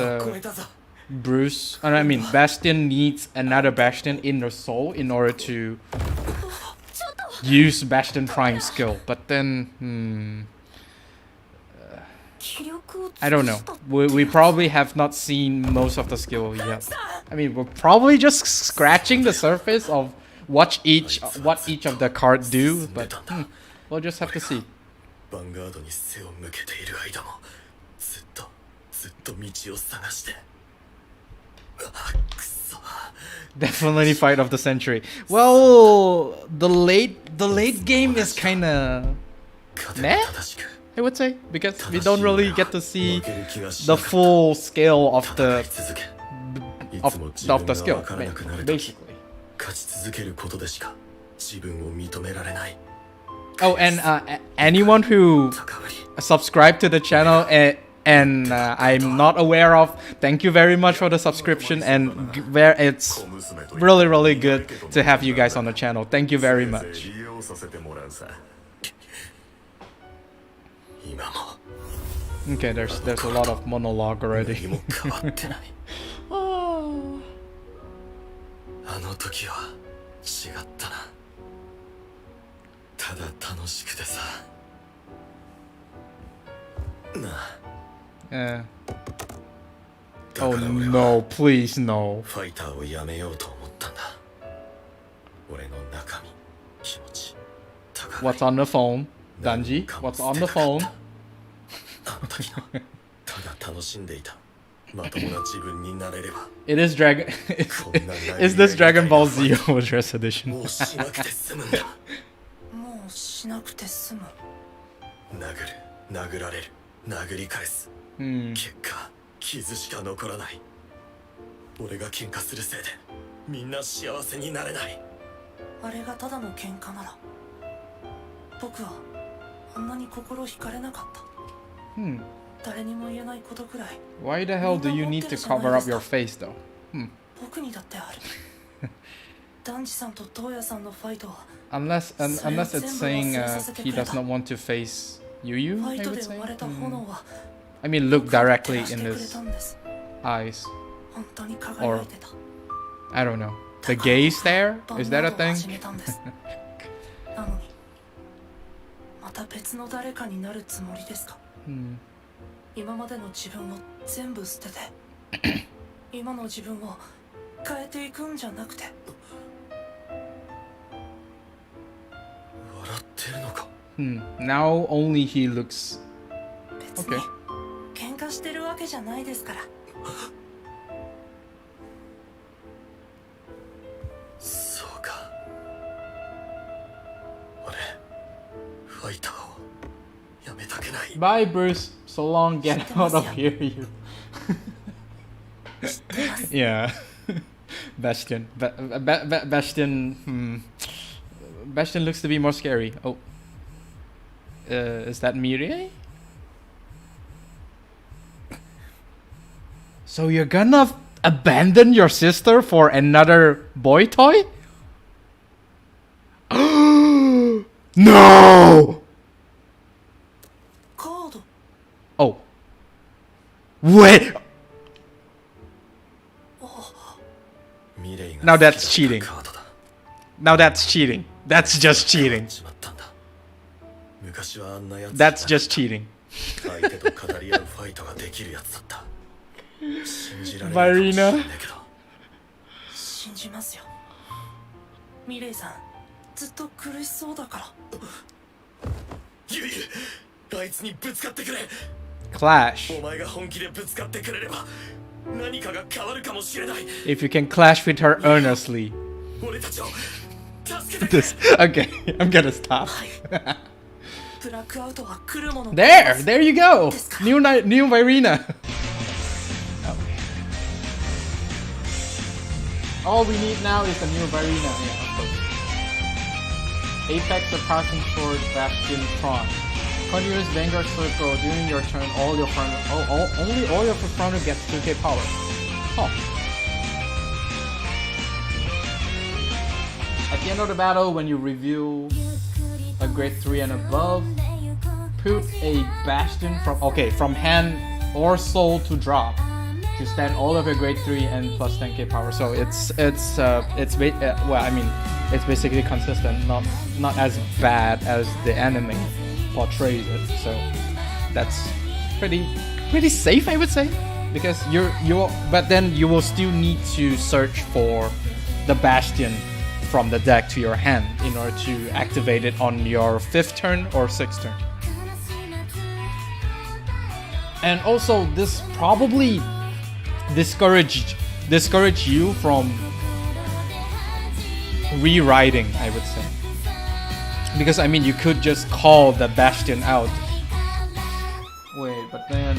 Bruce, I mean Bastion needs another Bastion in the soul in order to use Bastion Prime skill. But then, I don't know. We probably have not seen most of the skill yet. I mean, we're probably just scratching the surface of what each of the cards do, but we'll just have to see. ヴァンガードに背を向けている間もずっと道を探して。あ、くそ。 Definitely fight of the century. Well, the late game is kind of meh, I would say, because we don't really get to see the full scale of the skill, basically. 勝ち続けることでしか自分を認められない。 Oh, and anyone who subscribed to the channel and I'm not aware of, thank you very much for the subscription, and where it's really good to have you guys on the channel. Thank you very much. 今も Okay, there's a lot of monologue 何 already. も変わってないあの時は違ったなただ楽しくてさなあ Eh. だ Oh から俺は no, please no. ファイターをやめようと思ったんだ俺の中身気持ち高鳴り What's on the phone? Danji, what's on the phone? あの時のただ楽しんでいたまともな自分になれれば It is Dragon. Is this Dragon Ball Z Overdress edition? もうしなくて済むんだもうしなくて済む。殴られる殴り返す Hmm. 結果傷しか残らない俺が喧嘩するせいでみんな幸せになれないあれがただの喧嘩なら、僕はあんなに心惹かれなかった。 Hmm. 誰にも言えないことくらい Why the hell do you need to cover up your face though? Hmm. 僕にだってある。ダンジさんとトウヤさんのファイトは Unless it's saying he does not want to face Yu, ファ I イト would で say. 生まれた Hmm. 炎は I mean, look 僕を照 directly らし in てくれ his たんです。 eyes. 本当に輝いてた。 I don't know. The gaze there? Is that a バンガードを始 thing? めたんですなのにまた別の誰かになるつもりですか Hmm. 今までの自分を全部捨てて今の自分を変えていくんじゃなくて笑ってるのか Hmm. Now only he looks 別 okay. に喧嘩してるわけじゃないですからそうか俺ファイターをやめたくない Bye, Bruce. So long. Get out of here, you. Yeah. Bastion. Bastion. Hmm. Bastion looks to be more scary. Oh. Is that Mirie? So you're gonna abandon your sister for another boy toy? No! カード Oh. Wait! ミレイが Now that's 好き cheating. だったカードだ Now that's cheating. That's just cheating. しまったんだ昔はあんなやつ That's just cheating. 相手と語り合うファイトができるやつだった信じられないかもしれないけど信じますよミレイさんずっと苦しそうだからユイあいつにぶつかってくれ Clash. お前が本気でぶつかってくれれば何かが変わるかもしれない If you can clash with her earnestly. 俺たちを助けてくれ This. Okay, I'm gonna stop. ブラックアウトは来るもの There! There you go! New Virina. All we need now is a new Virina. Yeah, of course. Apex surpassing sword Bastion Tron. Continuous Vanguard circle during your turn. All your front, only all your frontal gets 2k power. Huh. At the end of the battle, when you review a grade 3 and above, put a Bastion from hand or soul to drop to stand all of your grade 3 and plus 10k power. So it's basically consistent, not as bad as the anime portrays it. So that's pretty safe, I would say, because but then you will still need to search for the Bastion from the deck to your hand in order to activate it on your 5th turn or 6th turn. And also, this probably discourage you from rewriting, I would say, because I mean you could just call the Bastion out. Wait, but then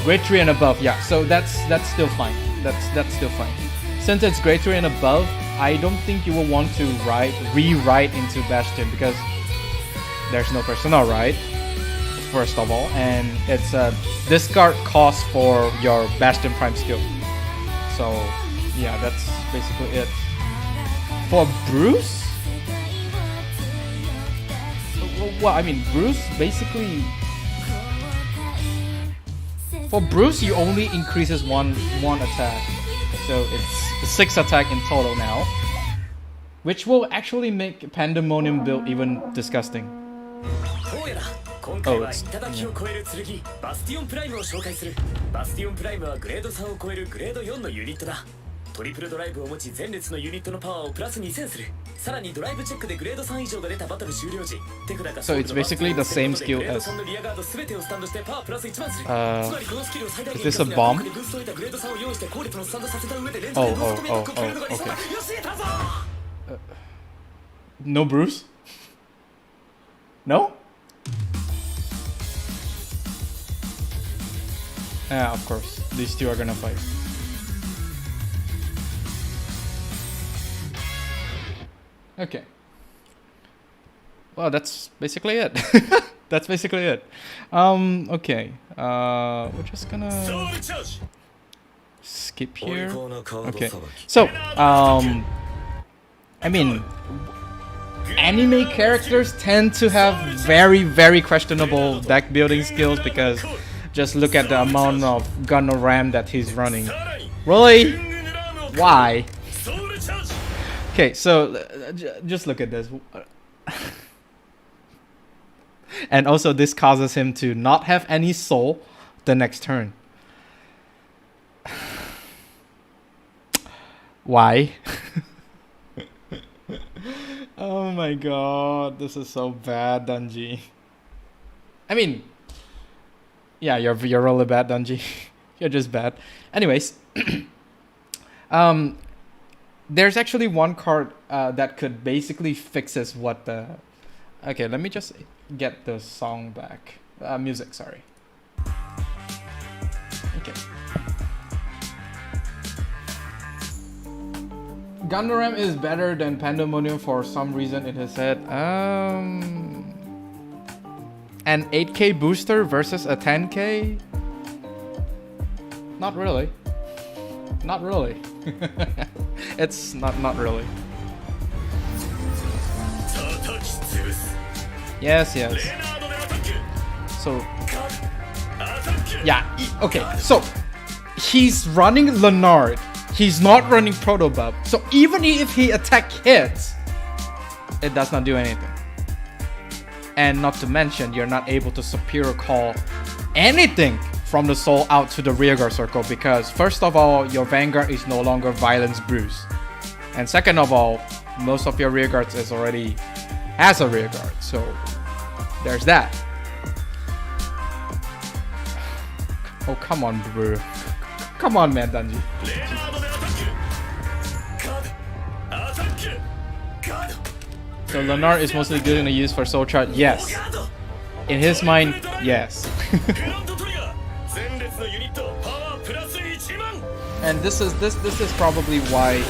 grade 3 and above, yeah. So that's still fine. That's still fine. Since it's grade 3 and above, I don't think you will want to rewrite into Bastion because there's no personal right, first of all, and it's a discard cost for your Bastion Prime skill. So yeah, that's basically it. For Bruce, well, I mean Bruce basically For Bruce, you only increases one attack, so it's 6 attack in total now, which will actually make Pandemonium build even disgusting. どうやら今回は頂を超える剣バスティオンプライムを紹介する。バスティオンプライムはグレード3を超えるグレード4のユニットだ。トリプルドライブを持ち前列のユニットのパワーをプラス2000する。さらにドライブチェックでグレード3以上が出たバトル終了時、手札か So it's basically the same skill as 3のリアガード全てをスタンドしてパワープラス1万する。つまりこのスキルを最大限 is this a bomb? でブーストを得たグレード3を用意して効率のスタンドさせた上で連 Oh, 続でブーストメイクをくれるのが理想だ。 okay. よし得たぞ。 No Bruce? No? Yeah, of course. These two are gonna fight. Okay. Well, that's basically it. That's basically it. Okay. We're just gonna skip here. Okay. So, I mean, anime characters tend to have very, very questionable deck building skills because just look at the amount of gun or ram that he's running. Really? Why? Okay, so just look at this. And also this causes him to not have any soul the next turn. Why? Oh my god, this is so bad, Dungy. I mean, yeah, you're really bad, Dungy. You're just bad. Anyways, there's actually one card that could basically fixes what the... Okay, let me just get the song back. Music, sorry. Okay. Gundam is better than Pandemonium for some reason in his head. An 8k booster versus a 10k? Not really. Not really. It's not really. Yes. So yeah, okay. So he's running Leonard. He's not running Protobub. So even if he attack hits, it does not do anything. And not to mention, you're not able to superior call anything from the soul out to the rearguard circle because first of all, your Vanguard is no longer Violence Bruce. And second of all, most of your rearguards is already has a rearguard. So there's that. Oh, come on, bro. Come on, man, Danji. So Leonard is mostly good in the use for soul charge. Yes. In his mind, yes. And this is probably why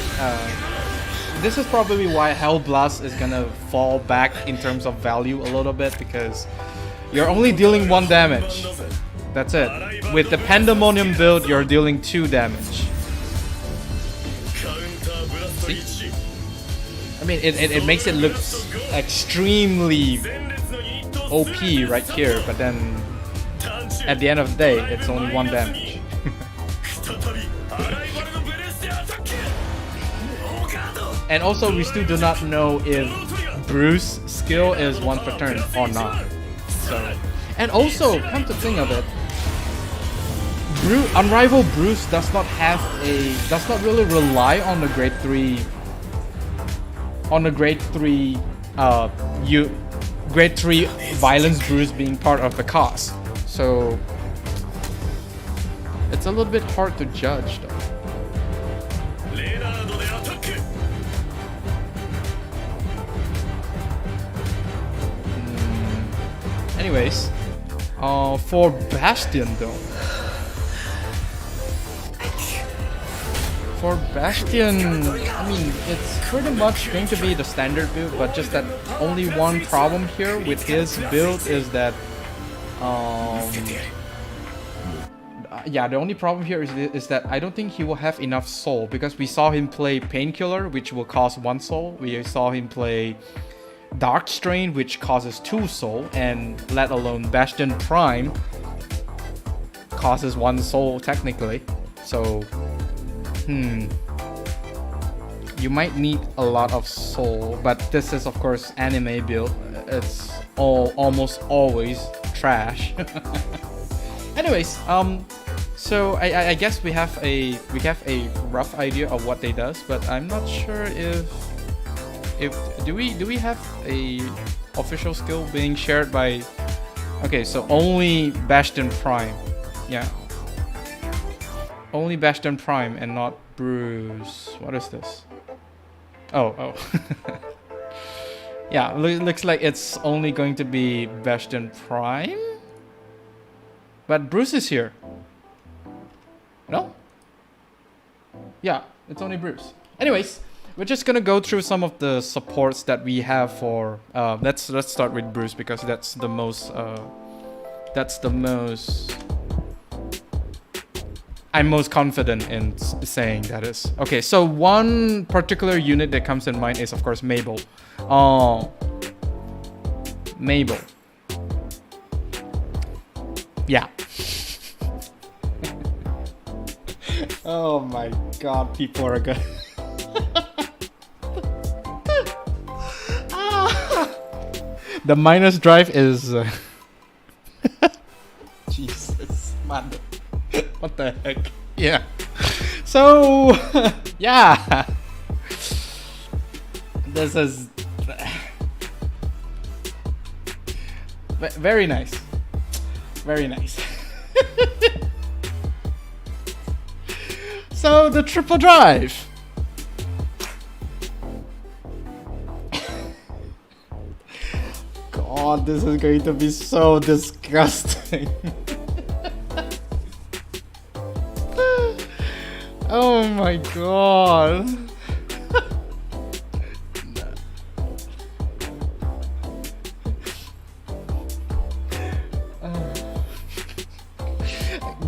Hellblast is gonna fall back in terms of value a little bit because you're only dealing 1 damage. That's it. With the Pandemonium build, you're dealing 2 damage. See? I mean, it makes it look extremely OP right here, but then at the end of the day, it's only 1 damage. And also, we still do not know if Bruce's skill is 1 per turn or not. So, and also, come to think of it, Unrivaled Bruce does not really rely on the grade 3 grade 3 Violence Bruce being part of the cost. So it's a little bit hard to judge though. Anyways, for Bastion though. For Bastion, I mean, it's pretty much going to be the standard build, but just that only one problem here with his build is that, yeah, the only problem here is that I don't think he will have enough soul, because we saw him play Painkiller, which will cost 1 soul. We saw him play Dark Strain, which causes 2 soul, and let alone Bastion Prime costs 1 soul technically. So, you might need a lot of soul, but this is of course anime build. It's almost always trash. Anyways, so I guess we have a rough idea of what they does, but I'm not sure if do we have a official skill being shared by. Okay, so only Bastion Prime. Yeah. Only Bastion Prime and not Bruce. What is this? Oh. Yeah, looks like it's only going to be Bastion Prime? But Bruce is here. No? Yeah, it's only Bruce. Anyways, we're just gonna go through some of the supports that we have for let's start with Bruce because that's the most I'm most confident in saying that is. Okay, so one particular unit that comes in mind is of course Mabel. Mabel. Yeah. Oh my god, people are good. The minus drive is Jesus, man. What the heck? Yeah. So, yeah. This is very nice. Very nice. So, the triple drive. God, this is going to be so disgusting. Oh my god.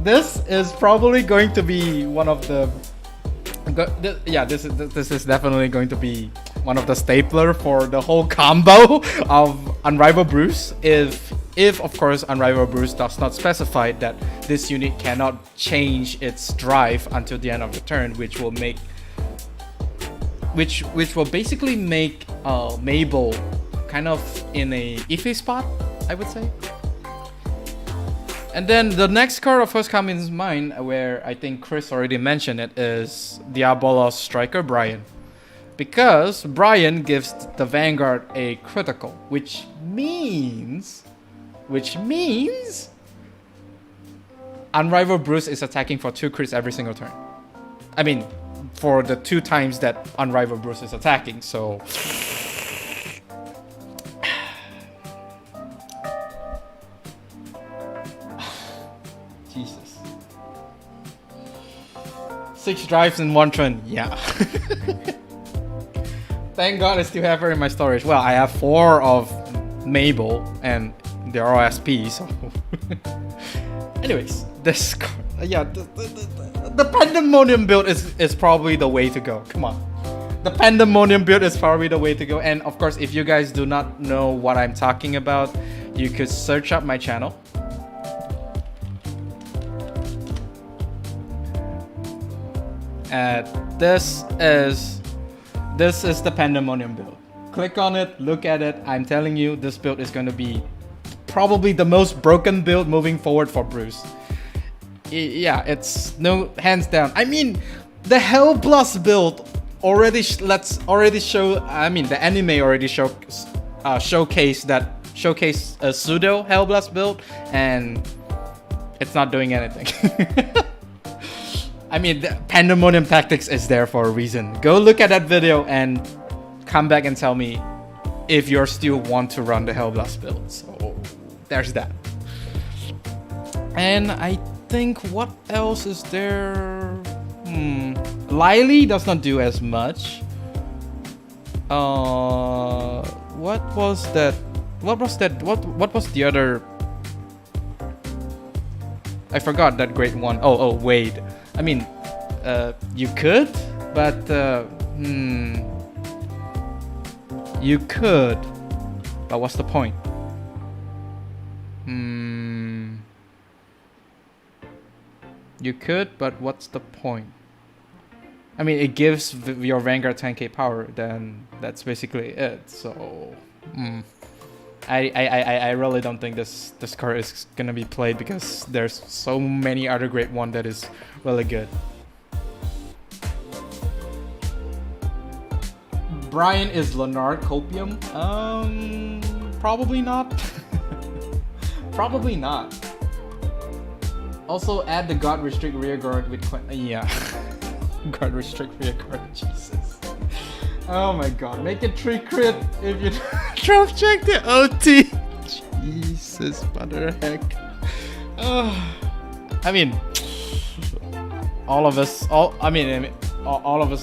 This is probably going to be one of the this is definitely going to be one of the stapler for the whole combo of Unrivaled Bruce if of course Unrivaled Bruce does not specify that this unit cannot change its drive until the end of the turn, which will basically make Mabel kind of in a iffy spot, I would say. And then the next card of course comes in mind, where I think Chris already mentioned it, is Diabolos Striker Brian. Because Brian gives the Vanguard a critical, which means Unrivaled Bruce is attacking for 2 crits every single turn. I mean, for the 2 times that Unrivaled Bruce is attacking, so... Jesus. 6 drives in 1 turn, yeah. Thank God I still have her in my storage. Well, I have 4 of Mabel, and they're all SP, so... Anyways, this... Yeah, the Pandemonium build is probably the way to go. Come on. The Pandemonium build is probably the way to go. And of course, if you guys do not know what I'm talking about, you could search up my channel. This is the Pandemonium build. Click on it, look at it. I'm telling you, this build is going to be probably the most broken build moving forward for Bruce. Yeah, it's no hands down. I mean, the Hellblast build already show. I mean, the anime already showcased a pseudo Hellblast build, and it's not doing anything. I mean, the Pandemonium Tactics is there for a reason. Go look at that video and come back and tell me if you still want to run the Hellblast build. So there's that. And I think what else is there? Lily does not do as much. What was that? What was the other? I forgot that great one. Oh, Wade. I mean, you could, but you could, but what's the point? You could, but what's the point? I mean, it gives your Vanguard 10k power, then that's basically it. So, I really don't think this card is gonna be played because there's so many other grade 1 that is really good. Brian is Leonard Copium? Probably not. Probably not. Also add the God Restrict Rear Guard with yeah. God Restrict Rear Guard, Jesus. Oh my god, make it 3 crit if you drop check the OT. Jesus, what the heck. I mean, all of us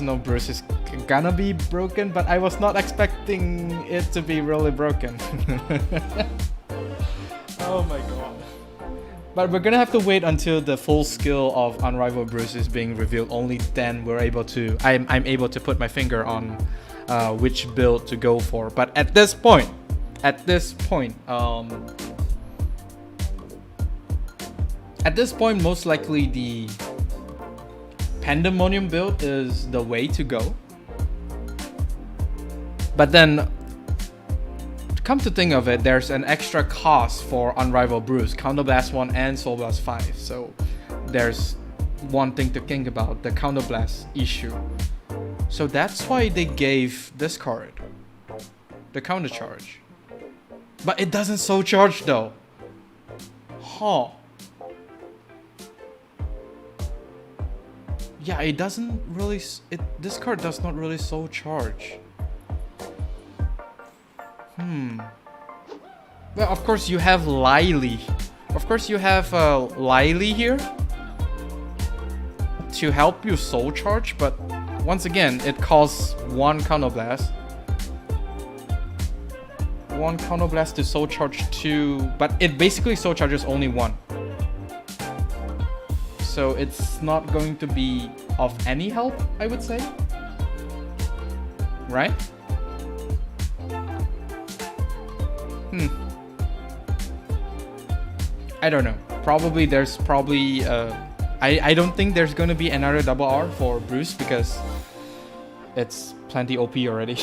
know Bruce is gonna be broken, but I was not expecting it to be really broken. Oh my god. But we're gonna have to wait until the full skill of Unrivaled Bruce is being revealed. Only then we're able to, I'm able to put my finger on which build to go for. But at this point, most likely the Pandemonium build is the way to go. But then, come to think of it, there's an extra cost for Unrivaled Bruce, Counterblast 1 and Soul Blast 5. So there's one thing to think about, the Counterblast issue. So that's why they gave this card, the Counter Charge. But it doesn't Soul Charge though. Huh. Yeah, it doesn't really, this card does not really Soul Charge. Well, of course you have Lily. Of course you have Lily here to help you Soul Charge, but once again, it costs 1 Counterblast. 1 Counterblast to Soul Charge 2, but it basically Soul Charges only 1. So it's not going to be of any help, I would say. Right? I don't know. Probably there's I don't think there's gonna be another double R for Bruce because it's plenty OP already.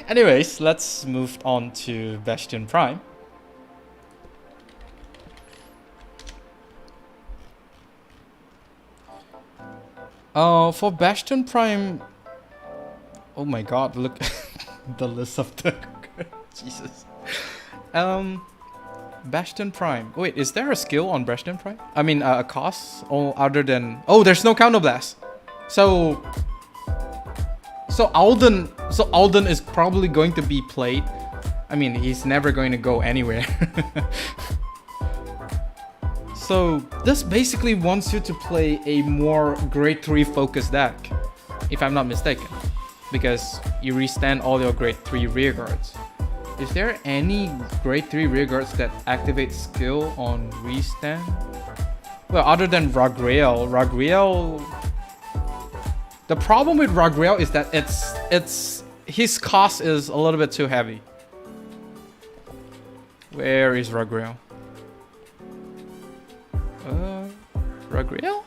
Anyways, let's move on to Bastion Prime. For Bastion Prime, oh my god, look the list of the Jesus. Bastion Prime. Wait, is there a skill on Bastion Prime? I mean, a cost? Oh, other than... Oh, there's no Counterblast. So Alden is probably going to be played. I mean, he's never going to go anywhere. So this basically wants you to play a more grade 3 focused deck, if I'm not mistaken, because you restand all your grade 3 rear guards. Is there any grade 3 rear guards that activate skill on restand? Well, other than Ragriel, the problem with Ragriel is that his cost is a little bit too heavy. Where is Ragriel? Ragriel?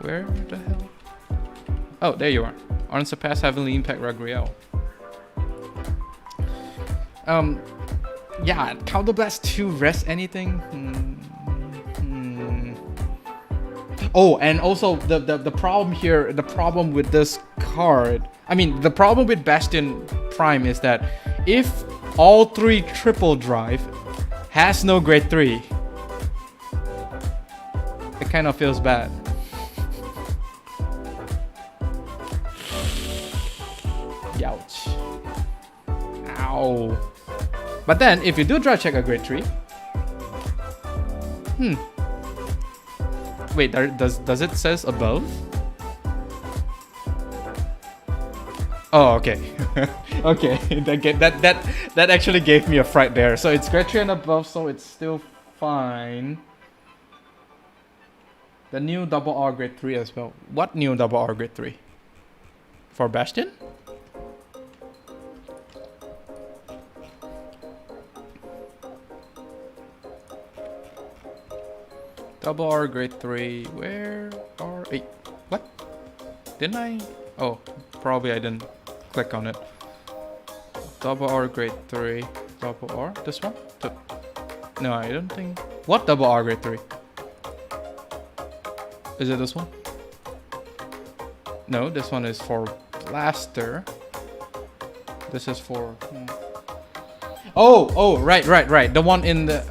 Where the hell? Oh, there you are. Unsurpassed Heavenly Impact Ragriel. Yeah, Counterblast 2 rest anything? Oh, and also the problem here, the problem with this card, I mean, the problem with Bastion Prime is that if all 3 triple drive has no grade 3, it kind of feels bad. Ouch. Ow. But then, if you do draw check a grade 3, wait, does it says above? Oh, okay. Okay, that actually gave me a fright there. So it's grade 3 and above, so it's still fine. The new double R grade 3 as well. What new double R grade 3? For Bastion? Double R grade 3. Where are... Wait, what? Didn't I? Oh, probably I didn't click on it. Double R grade 3. Double R? This one? No, I don't think... What double R grade 3? Is it this one? No, this one is for Blaster. This is for... Oh, right. The one in the...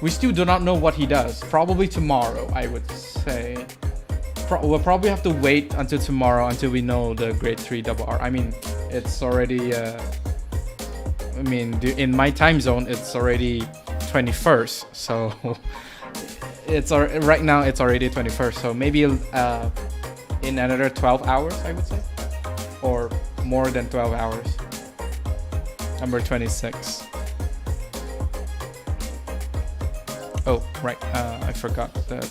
We still do not know what he does. Probably tomorrow, I would say. We'll probably have to wait until tomorrow until we know the grade 3 double R. I mean, it's already... I mean, in my time zone, it's already 21st. So... right now, it's already 21st. So maybe in another 12 hours, I would say. Or more than 12 hours. Number 26. Oh, right. I forgot that.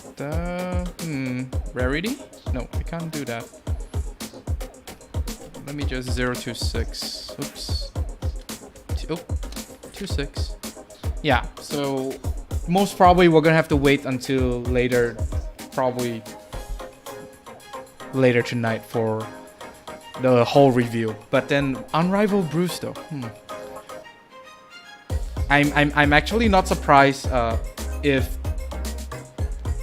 Rarity? No, I can't do that. Let me just 026. Oops. 26. Yeah, so most probably we're gonna have to wait until later, probably later tonight for the whole review. But then Unrivaled Bruce though. I'm actually not surprised if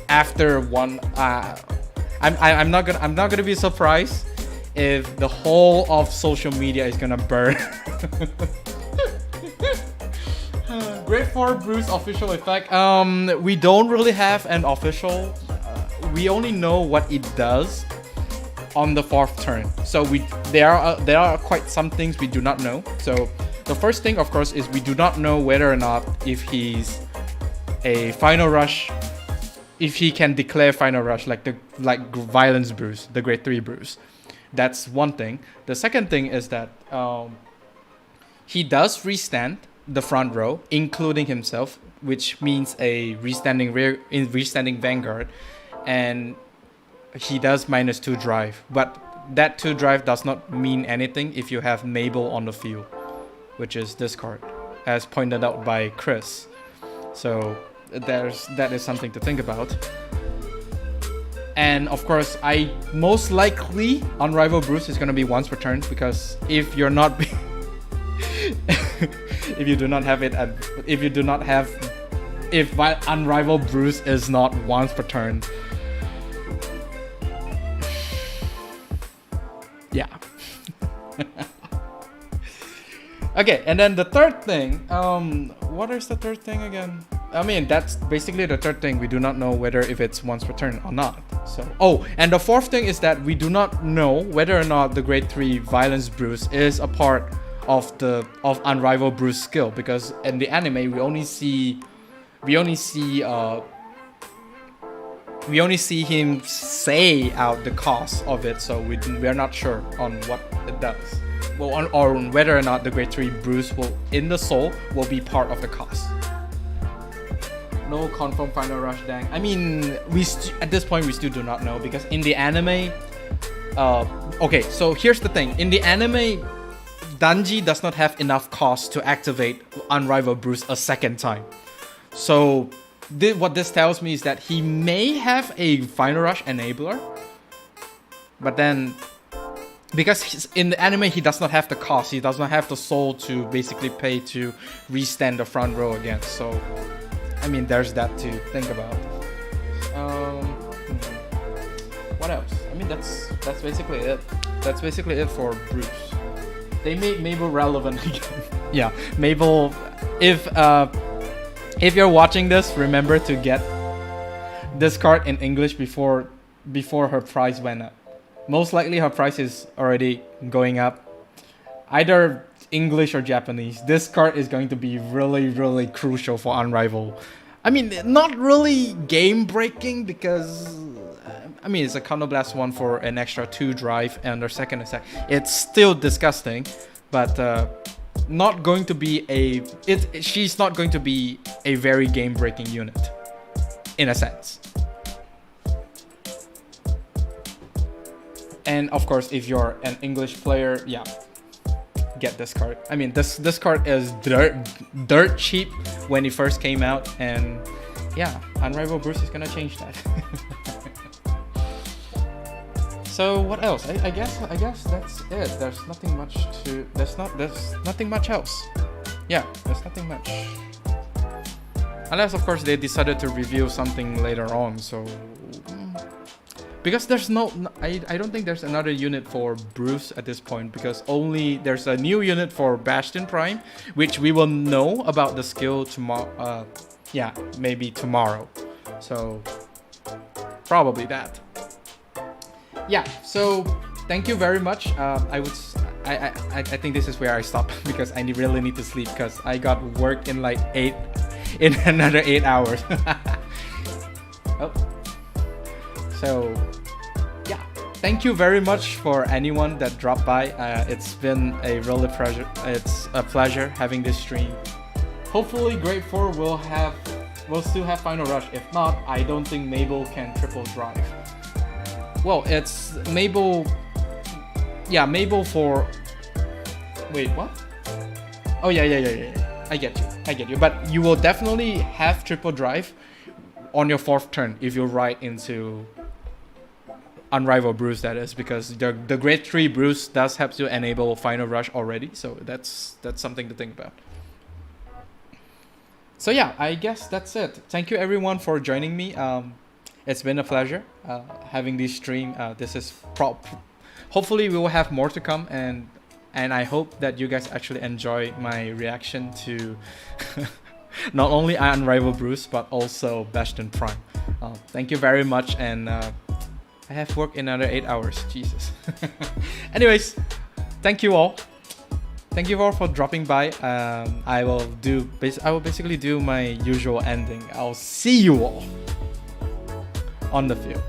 after one I'm not gonna be surprised if the whole of social media is gonna burn. Grade 4 Bruce official effect. We don't really have an official. We only know what it does on the 4th turn. So there are quite some things we do not know. So the first thing, of course, is we do not know whether or not if he's a final rush, if he can declare final rush like Violence Bruce, the grade 3 Bruce. That's one thing. The second thing is that he does restand the front row, including himself, which means a restanding Vanguard, and he does -2 drive. But that 2 drive does not mean anything if you have Mabel on the field, which is this card, as pointed out by Chris. So that is something to think about. And of course, most likely Unrivaled Bruce is gonna be once per turn, because if you're not if you do not have it if Unrivaled Bruce is not once per turn, yeah. Okay, and then the third thing, what is the third thing again? I mean, that's basically the third thing. We do not know whether if it's once per turn or not. So, and the fourth thing is that we do not know whether or not the grade 3 Violence Bruce is a part of Unrivaled Bruce skill, because in the anime we only see him say out the cost of it, so we are not sure on what it does. Well, or on whether or not the grade 3 Bruce in the soul will be part of the cost. No confirmed final rush dang. I mean, at this point we still do not know, because in the anime, okay, so here's the thing. In the anime, Danji does not have enough cost to activate Unrivaled Bruce a second time. So what this tells me is that he may have a final rush enabler, but then because in the anime he does not have the cost, he does not have the soul to basically pay to restand the front row again. So I mean, there's that to think about. What else? I mean, that's basically it. That's basically it for Bruce. They made Mabel relevant again. Yeah, Mabel. If you're watching this, remember to get this card in English before her price went up. Most likely her price is already going up. Either English or Japanese. This card is going to be really, really crucial for Unrivaled. I mean, not really game breaking, because I mean, it's a Counterblast 1 for an extra 2 drive and their second attack. It's still disgusting, but not going to be she's not going to be a very game breaking unit in a sense. And of course, if you're an English player, yeah, get this card. I mean, this card is dirt cheap when it first came out, and yeah, Unrivaled Bruce is gonna change that. So what else? I guess that's it. There's nothing much to. There's nothing much else. Yeah, there's nothing much. Unless of course they decided to review something later on. So because there's I don't think there's another unit for Bruce at this point, because only there's a new unit for Bastion Prime, which we will know about the skill tomorrow. Yeah, maybe tomorrow. So probably that. Yeah, so thank you very much. I think this is where I stop because I really need to sleep, because I got work in like another 8 hours. Oh. So yeah, thank you very much for anyone that dropped by. It's been a really pleasure. It's a pleasure having this stream. Hopefully Grade 4 will still have Final Rush. If not, I don't think Mabel can triple drive. Well, it's Mabel. Yeah, Mabel for. Wait, what? Oh yeah. I get you. But you will definitely have triple drive on your 4th turn if you ride into Unrivaled Bruce, that is, because the Grade 3 Bruce does help you enable Final Rush already, so that's something to think about. So yeah, I guess that's it. Thank you everyone for joining me. It's been a pleasure having this stream. This is hopefully we will have more to come, and I hope that you guys actually enjoy my reaction to not only Unrivaled Bruce but also Bastion Prime. Thank you very much, and I have work in another 8 hours. Jesus. Anyways, thank you all. Thank you all for dropping by. I will basically do my usual ending. I'll see you all on the field.